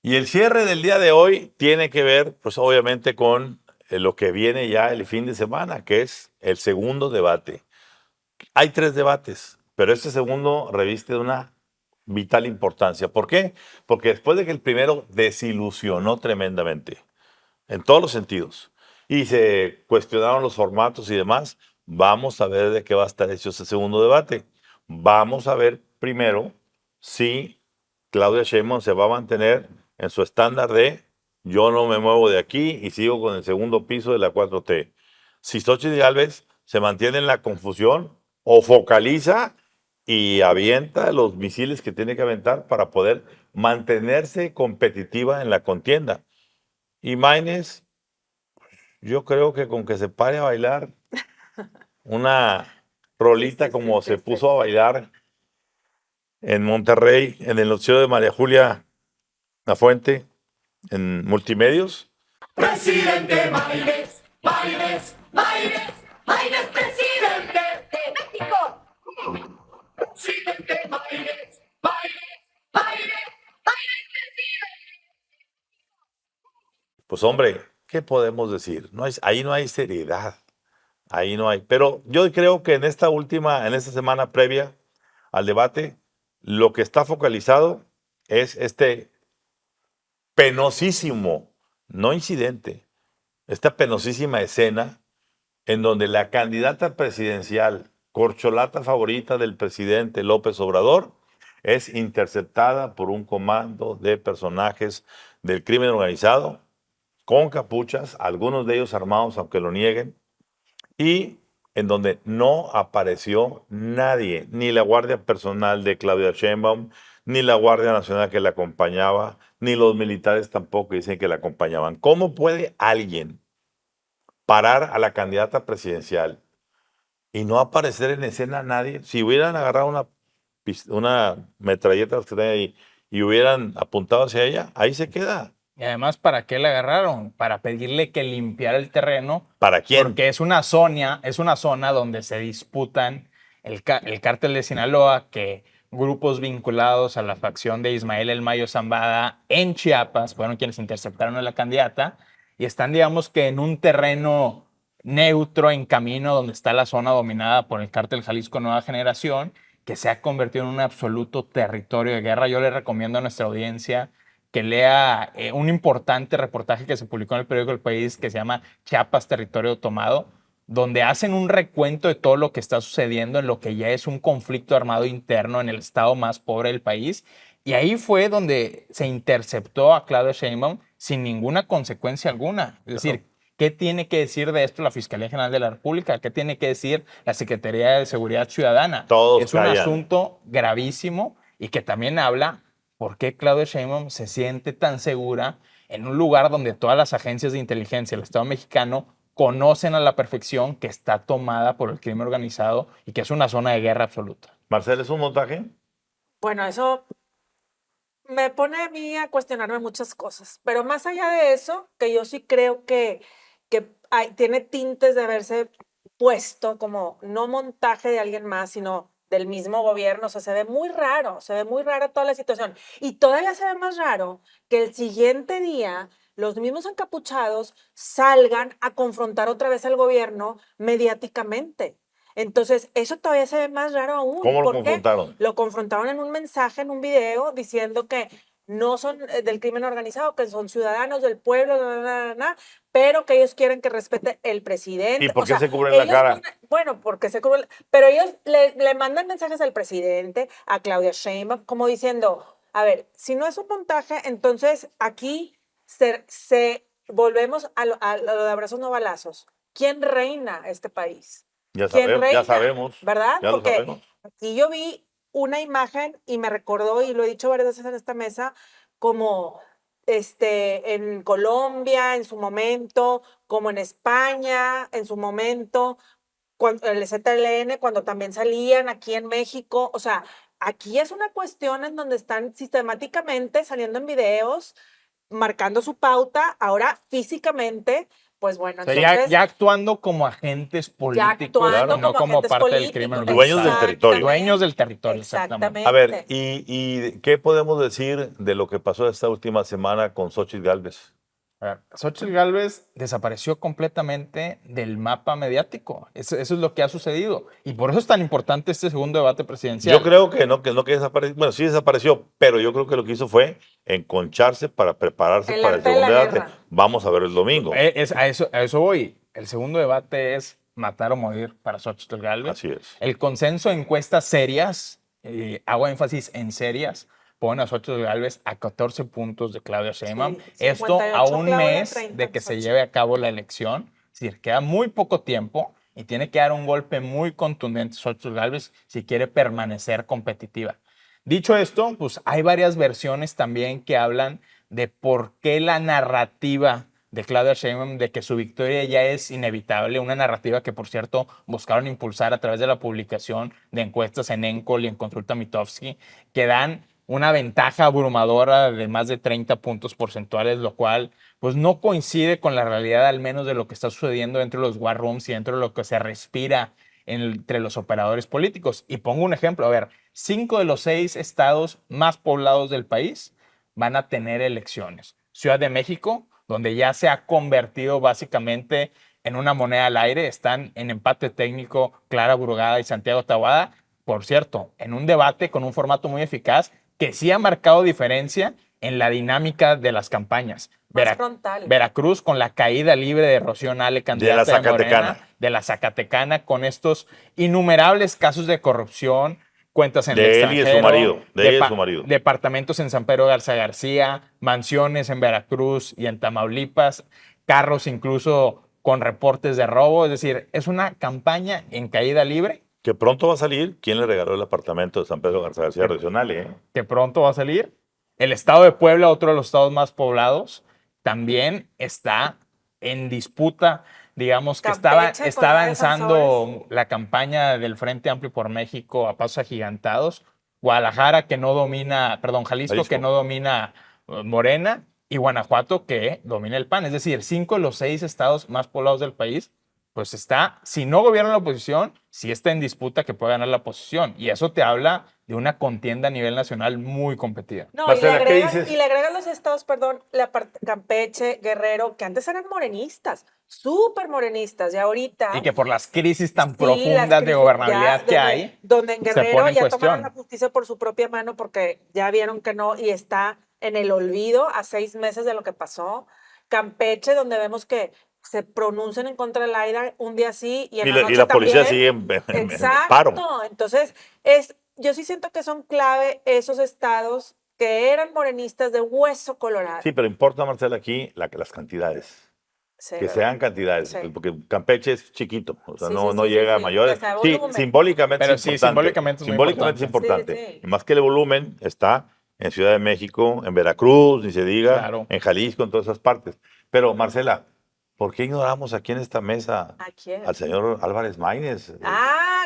Y el cierre del día de hoy tiene que ver, pues obviamente, con lo que viene ya el fin de semana, que es el segundo debate. Hay 3 debates, pero este segundo reviste de una vital importancia. ¿Por qué? Porque después de que el primero desilusionó tremendamente, en todos los sentidos, y se cuestionaron los formatos y demás, vamos a ver de qué va a estar hecho ese segundo debate. Vamos a ver primero si Claudia Sheinbaum se va a mantener en su estándar de yo no me muevo de aquí y sigo con el segundo piso de la 4T. Si Xochitl Gálvez se mantiene en la confusión o focaliza y avienta los misiles que tiene que aventar para poder mantenerse competitiva en la contienda. Y Maines, yo creo que con que se pare a bailar una rolita como se puso a bailar en Monterrey, en el noticiero de María Julia Lafuente, en Multimedios. Presidente Maines, Maines, Maines, Maines, presidente de México. Presidente Maines, Maines, Maines, Maines, presidente. Pues hombre, ¿qué podemos decir? No hay, ahí no hay seriedad, ahí no hay. Pero yo creo que en esta semana previa al debate, lo que está focalizado es este penosísimo, no incidente, esta penosísima escena en donde la candidata presidencial, corcholata favorita del presidente López Obrador, es interceptada por un comando de personajes del crimen organizado, con capuchas, algunos de ellos armados, aunque lo nieguen, y en donde no apareció nadie, ni la Guardia Personal de Claudia Sheinbaum, ni la Guardia Nacional que la acompañaba, ni los militares tampoco dicen que la acompañaban. ¿Cómo puede alguien parar a la candidata presidencial y no aparecer en escena nadie? Si hubieran agarrado una metralleta que tenía ahí y hubieran apuntado hacia ella, ahí se queda. Y además, ¿para qué la agarraron? Para pedirle que limpiara el terreno. ¿Para quién? Porque es una zona donde se disputan el cártel de Sinaloa, que grupos vinculados a la facción de Ismael El Mayo Zambada en Chiapas fueron quienes interceptaron a la candidata y están, digamos que en un terreno neutro, en camino, donde está la zona dominada por el cártel Jalisco Nueva Generación, que se ha convertido en un absoluto territorio de guerra. Yo le recomiendo a nuestra audiencia que lea un importante reportaje que se publicó en el periódico El País que se llama Chiapas, Territorio Tomado, donde hacen un recuento de todo lo que está sucediendo en lo que ya es un conflicto armado interno en el estado más pobre del país. Y ahí fue donde se interceptó a Claudia Sheinbaum sin ninguna consecuencia alguna. Es decir, ¿qué tiene que decir de esto la Fiscalía General de la República? ¿Qué tiene que decir la Secretaría de Seguridad Ciudadana? Todos es un callan. asunto gravísimo y que también habla por qué Claudia Sheinbaum se siente tan segura en un lugar donde todas las agencias de inteligencia del Estado mexicano conocen a la perfección que está tomada por el crimen organizado y que es una zona de guerra absoluta. Marcel, ¿es un montaje? Bueno, eso me pone a mí a cuestionarme muchas cosas, pero más allá de eso, que yo sí creo que tiene tintes de haberse puesto como no montaje de alguien más, sino del mismo gobierno, o sea, se ve muy raro toda la situación. Y todavía se ve más raro que el siguiente día los mismos encapuchados salgan a confrontar otra vez al gobierno mediáticamente. Entonces, eso todavía se ve más raro aún. ¿Cómo lo ¿Por qué? confrontaron? Lo confrontaron en un mensaje, en un video, diciendo que no son del crimen organizado, que son ciudadanos del pueblo, pero que ellos quieren que respete el presidente. ¿Y por O qué sea, se cubren la ellos cara? bueno, porque se cubren, pero ellos le mandan mensajes al presidente, a Claudia Sheinbaum, como diciendo, a ver, si no es un montaje, entonces aquí volvemos a lo de abrazos no balazos. ¿Quién reina este país? Ya ¿Quién sabemos, reina? ya sabemos. ¿Verdad? Ya lo Porque sabemos. aquí yo vi una imagen y me recordó, y lo he dicho varias veces en esta mesa, como en Colombia en su momento, como en España en su momento, el ZLN cuando también salían aquí en México. O sea, aquí es una cuestión en donde están sistemáticamente saliendo en videos, marcando su pauta, ahora físicamente, Pues bueno, O sea, entonces... ya actuando como agentes políticos, actuando no como como agentes parte del políticos, crimen Dueños del organizado. territorio. Dueños del territorio, exactamente. A ver, Exactamente. ¿y qué podemos decir de lo que pasó esta última semana con Xochitl Gálvez? A ver, Xóchitl Gálvez desapareció completamente del mapa mediático. Eso es lo que ha sucedido. Y por eso es tan importante este segundo debate presidencial. Yo creo que desapareció. Bueno, sí desapareció, pero yo creo que lo que hizo fue enconcharse para prepararse El para el arte de segundo la debate. guerra. Vamos a ver el domingo. A eso voy. El segundo debate es matar o morir para Xóchitl Gálvez. Así es. El consenso en encuestas serias, hago énfasis en serias, pone a Xóchitl Gálvez a 14 puntos de Claudia Sheinbaum. Sí, Esto 58 a un Claudia, mes 30 de que se Xochitl. lleve a cabo la elección. Es decir, queda muy poco tiempo y tiene que dar un golpe muy contundente Xóchitl Gálvez si quiere permanecer competitiva. Dicho esto, pues hay varias versiones también que hablan de por qué la narrativa de Claudia Sheinbaum de que su victoria ya es inevitable, una narrativa que, por cierto, buscaron impulsar a través de la publicación de encuestas en Encol y en Consulta Mitofsky, que dan una ventaja abrumadora de más de 30 puntos porcentuales, lo cual pues no coincide con la realidad, al menos de lo que está sucediendo dentro de los war rooms y dentro de lo que se respira entre los operadores políticos. Y pongo un ejemplo, a ver, 5 de los 6 estados más poblados del país van a tener elecciones. Ciudad de México, donde ya se ha convertido básicamente en una moneda al aire, están en empate técnico Clara Burgada y Santiago Taboada, por cierto, en un debate con un formato muy eficaz que sí ha marcado diferencia en la dinámica de las campañas. Más frontal. Veracruz con la caída libre de Rocío Nale, candidata de Morena, de la Zacatecana, con estos innumerables casos de corrupción, cuentas en el De él y de extranjero, su marido. De él y de su marido. departamentos en San Pedro Garza García, mansiones en Veracruz y en Tamaulipas, carros incluso con reportes de robo. Es decir, es una campaña en caída libre Que pronto va a salir quién le regaló el apartamento de San Pedro Garza García Regional, ¿eh? que pronto va a salir. El estado de Puebla, otro de los estados más poblados, también está en disputa. Digamos que Campeche, está con avanzando la campaña del Frente Amplio por México a pasos agigantados. Guadalajara, que no domina, perdón, Jalisco, que no domina Morena, y Guanajuato, que domina el PAN. Es decir, 5 de los 6 estados más poblados del país, pues está, si no gobierna la oposición, sí está en disputa que pueda ganar la oposición. Y eso te habla de una contienda a nivel nacional muy competida. No, Marcela, ¿qué dices? y le agregan los estados, perdón, Campeche, Guerrero, que antes eran morenistas, súper morenistas, y ahorita... Y que por las crisis tan sí, profundas las de crisis gobernabilidad ya que hay, donde en se Guerrero pone en ya tomaron cuestión. la justicia por su propia mano porque ya vieron que no, y está en el olvido a 6 meses de lo que pasó. Campeche, donde vemos que se pronuncian en contra de Laida un día sí y en la noche y la policía también. sigue en Exacto. paro. Entonces, yo sí siento que son clave esos estados que eran morenistas de hueso colorado. Sí, pero importa, Marcela, aquí las cantidades. Sí, Que ¿verdad? sean cantidades, Sí. porque Campeche es chiquito, o sea, Sí, no, sí, no sí, llega sí, a sí. mayores. Que sea Sí, volumen. simbólicamente Pero es sí, importante. simbólicamente es muy Simbólicamente es importante. importante. Sí, sí. Más que el volumen está en Ciudad de México, en Veracruz, ni se diga, Claro. en Jalisco, en todas esas partes. Pero, Marcela, ¿por qué ignoramos aquí en esta mesa ¿A quién? al señor Álvarez Maínez?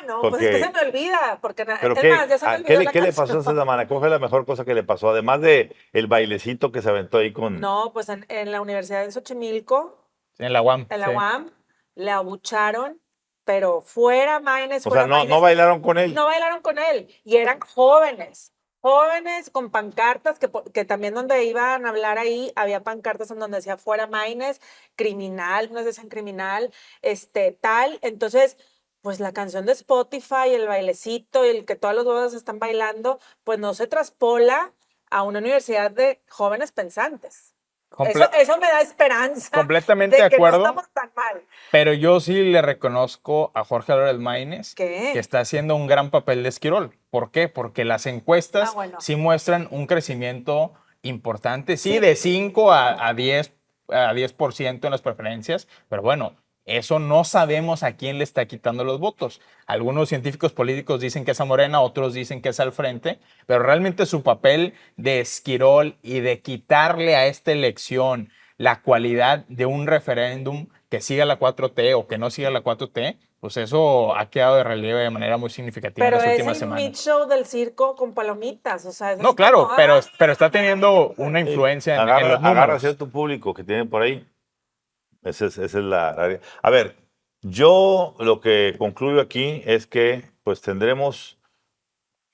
No, pues es que se me olvida, porque ¿Pero es qué, más, ya se me olvidó la qué le canción. pasó a esta semana? ¿Cuál fue la mejor cosa que le pasó? Además de el bailecito que se aventó ahí con... No, pues en la Universidad de Xochimilco, En la UAM. en la sí. UAM, le abucharon, pero fuera Maínez, O fuera sea, no Maínez. bailaron con él. No bailaron con él, y eran jóvenes con pancartas, que también donde iban a hablar ahí, había pancartas en donde decía fuera Maínez, criminal, unos decían criminal, tal. Entonces, pues la canción de Spotify, el bailecito, y el que todas las bodas están bailando, pues no se traspola a una universidad de jóvenes pensantes. Eso me da esperanza. Completamente de de que acuerdo. no estamos tan mal. Pero yo sí le reconozco a Jorge Álvarez Maínez ¿Qué? que está haciendo un gran papel de Esquirol. ¿Por qué? Porque las encuestas Bueno. sí muestran un crecimiento importante, sí, Sí. de 5 a 10% en las preferencias, pero bueno, eso no sabemos a quién le está quitando los votos. Algunos científicos políticos dicen que es a Morena, otros dicen que es al Frente, pero realmente su papel de Esquirol y de quitarle a esta elección la cualidad de un referéndum que siga la 4T o que no siga la 4T, pues eso ha quedado de relieve de manera muy significativa Pero en las es últimas el semanas. mid-show del circo con palomitas, o sea... No, claro, pero está teniendo una influencia en los Agarra números. cierto público que tienen por ahí. Esa es la. A ver, yo lo que concluyo aquí es que pues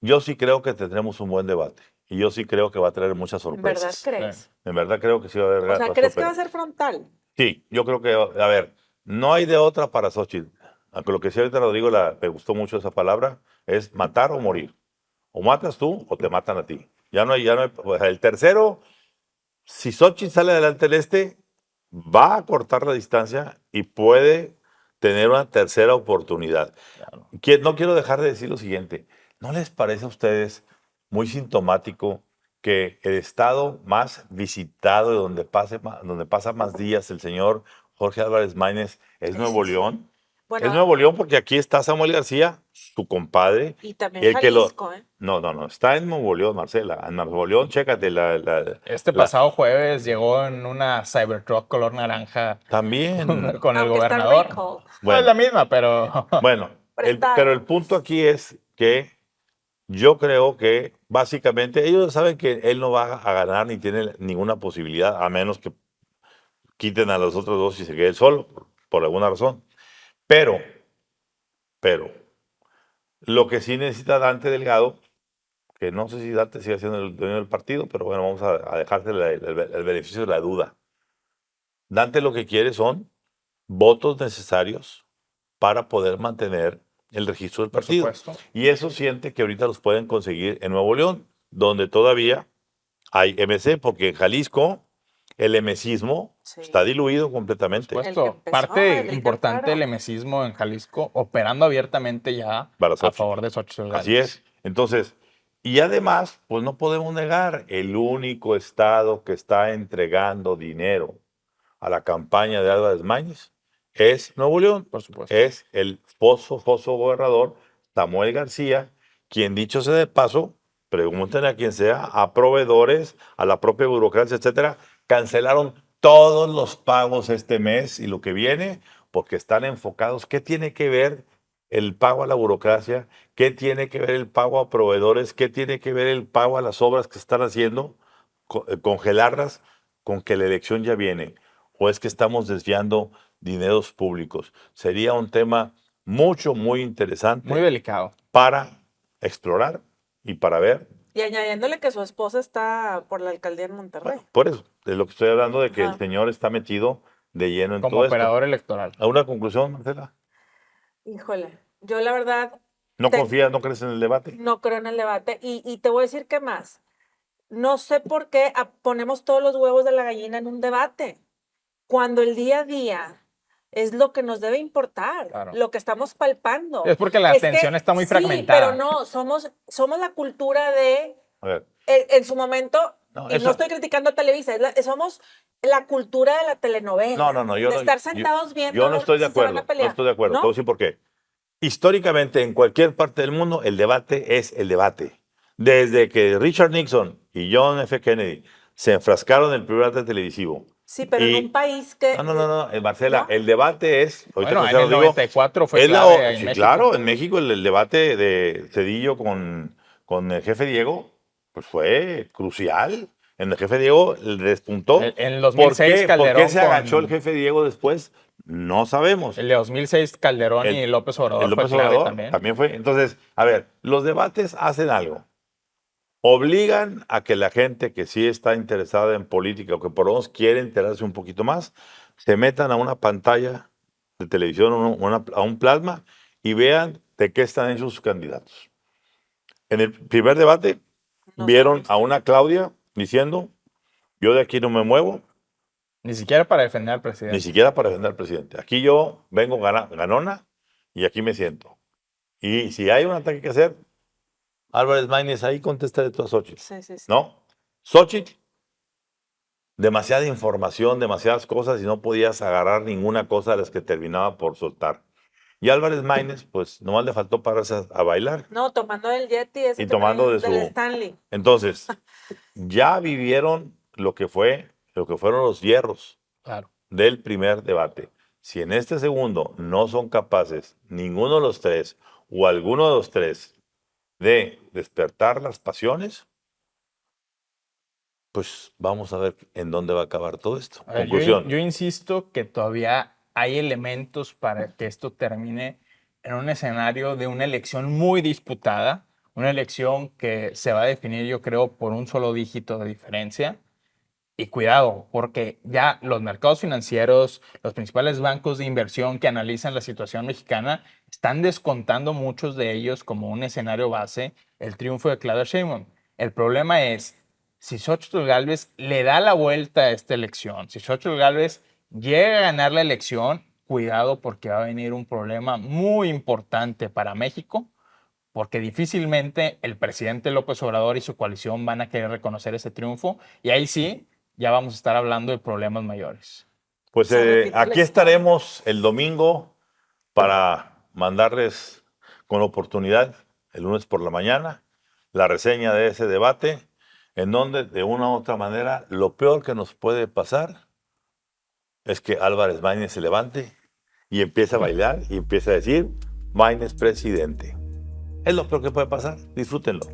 yo sí creo que tendremos un buen debate y yo sí creo que va a traer muchas ¿En verdad sorpresas. crees? En verdad creo que sí va a O haber sea, ¿crees que va a ser frontal? Sí, yo creo que, a ver, no hay de otra para Xochitl. Aunque lo que decía ahorita Rodrigo, me gustó mucho esa palabra, es matar o morir. O matas tú o te matan a ti. Ya no hay, o sea, el tercero, si Xochitl sale adelante el va a cortar la distancia y puede tener una tercera oportunidad. Claro. No quiero dejar de decir lo siguiente. ¿No les parece a ustedes muy sintomático que el estado más visitado y donde pasa más días el señor Jorge Álvarez Maínez es Nuevo Sí. León? Es Bueno, Nuevo León porque aquí está Samuel García, su compadre. y también El que lo... Jalisco, ¿eh? No, está en Nuevo León, Marcela. En Nuevo León, chécate Este la- pasado jueves llegó en una Cybertruck color naranja También. con el Aunque está gobernador. recalled. No es Bueno, la misma, pero bueno, Prestado. pero el punto aquí es que yo creo que básicamente ellos saben que él no va a ganar ni tiene ninguna posibilidad, a menos que quiten a los otros dos y se quede él solo, por alguna razón. Pero, pero, lo que sí necesita Dante Delgado, que no sé si Dante sigue siendo el dueño del partido, pero bueno, vamos a dejarse el beneficio de la duda. Dante lo que quiere son votos necesarios para poder mantener el registro del por partido. supuesto. Y eso siente que ahorita los pueden conseguir en Nuevo León, donde todavía hay MC, porque en Jalisco el MCismo Sí. está diluido completamente. El que Supuesto. empezó, Parte Enrique importante Alfaro. del emesismo en Jalisco operando abiertamente ya Para a Xochitl. favor de Xochitl Así Gálvez. es. Entonces, y además, pues no podemos negar, el único estado que está entregando dinero a la campaña de Álvarez Maínez es Nuevo León. Por supuesto. Es el foso gobernador Samuel García, quien dicho sea de paso, pregúntenle a quien sea, a proveedores, a la propia burocracia, etcétera, cancelaron todos los pagos este mes y lo que viene porque están enfocados. ¿Qué tiene que ver el pago a la burocracia? ¿Qué tiene que ver el pago a proveedores? ¿Qué tiene que ver el pago a las obras que se están haciendo? Congelarlas con que la elección ya viene. ¿O es que estamos desviando dineros públicos? Sería un tema muy interesante Muy delicado. para explorar y para ver. Y añadiéndole que su esposa está por la alcaldía en Monterrey. Por eso, de lo que estoy hablando, de que el Ajá. señor está metido de lleno en Como todo esto. operador electoral. ¿A una conclusión, Marcela? Híjole, yo la verdad ¿No Te- confías, no crees en el debate? no creo en el debate y te voy a decir qué más. No sé por qué ponemos todos los huevos de la gallina en un debate, cuando el día a día es lo que nos debe importar, Claro. lo que estamos palpando. Es porque la Es que atención está muy sí, fragmentada. pero no, somos la cultura de, A ver, en su momento, No, y eso- no estoy criticando a Televisa, somos la cultura de la telenovela. yo de no, estar sentados viendo. yo no estoy de si se van a acuerdo, no pelear, estoy de acuerdo. ¿no? Te voy a decir por qué. Históricamente, en cualquier parte del mundo, el debate es el debate. Desde que Richard Nixon y John F. Kennedy se enfrascaron en el primer debate televisivo. Sí, pero Y- en un país que... No, Marcela, ¿no? el debate es. Ahorita Bueno, que en se lo el digo, 94 fue es la clave en sí, México. claro, en México el debate de Cedillo con el jefe Diego, pues fue crucial. En el jefe Diego despuntó. En el 2006 ¿Por Calderón qué se agachó con- el jefe Diego después? No sabemos. El de 2006, Calderón y El- López Obrador El López fue clave Obrador también. fue. Entonces, a ver, los debates hacen algo. Obligan a que la gente que sí está interesada en política o que por lo menos quiere enterarse un poquito más, se metan a una pantalla de televisión, a un plasma y vean de qué están hechos sus candidatos. En el primer debate No vieron sabemos. a una Claudia diciendo, yo de aquí no me muevo, Ni siquiera para defender al ni presidente. siquiera para defender al presidente. Aquí yo vengo ganona y aquí me siento. Y si hay un ataque que hacer, Álvarez Maínez, ahí contéstale tú a Xochitl. Sí, sí, sí. ¿No? Xochitl, demasiada información, demasiadas cosas y no podías agarrar ninguna cosa de las que terminaba por soltar. Y Álvarez Maínez, pues nomás le faltó pararse a bailar. No, tomando el Yeti ese Y que tomando traía de del su- Stanley. Entonces, ya vivieron lo que fueron los hierros Claro. del primer debate. Si en este segundo no son capaces ninguno de los tres o alguno de los tres de despertar las pasiones, pues vamos a ver en dónde va a acabar todo esto. A ver, Conclusión. yo insisto que todavía hay elementos para que esto termine en un escenario de una elección muy disputada, una elección que se va a definir, yo creo, por un solo dígito de diferencia. Y cuidado, porque ya los mercados financieros, los principales bancos de inversión que analizan la situación mexicana, están descontando muchos de ellos como un escenario base el triunfo de Claudia Sheinbaum. El problema es, si Xóchitl Gálvez le da la vuelta a esta elección, si Xóchitl Gálvez llega a ganar la elección, cuidado porque va a venir un problema muy importante para México, porque difícilmente el presidente López Obrador y su coalición van a querer reconocer ese triunfo, y ahí sí, ya vamos a estar hablando de problemas mayores. Pues Se repite la aquí historia. estaremos el domingo para mandarles con oportunidad el lunes por la mañana la reseña de ese debate, en donde de una u otra manera lo peor que nos puede pasar es que Álvarez Maínez se levante y empiece a bailar y empiece a decir, Maínez presidente. Es lo peor que puede pasar. Disfrútenlo.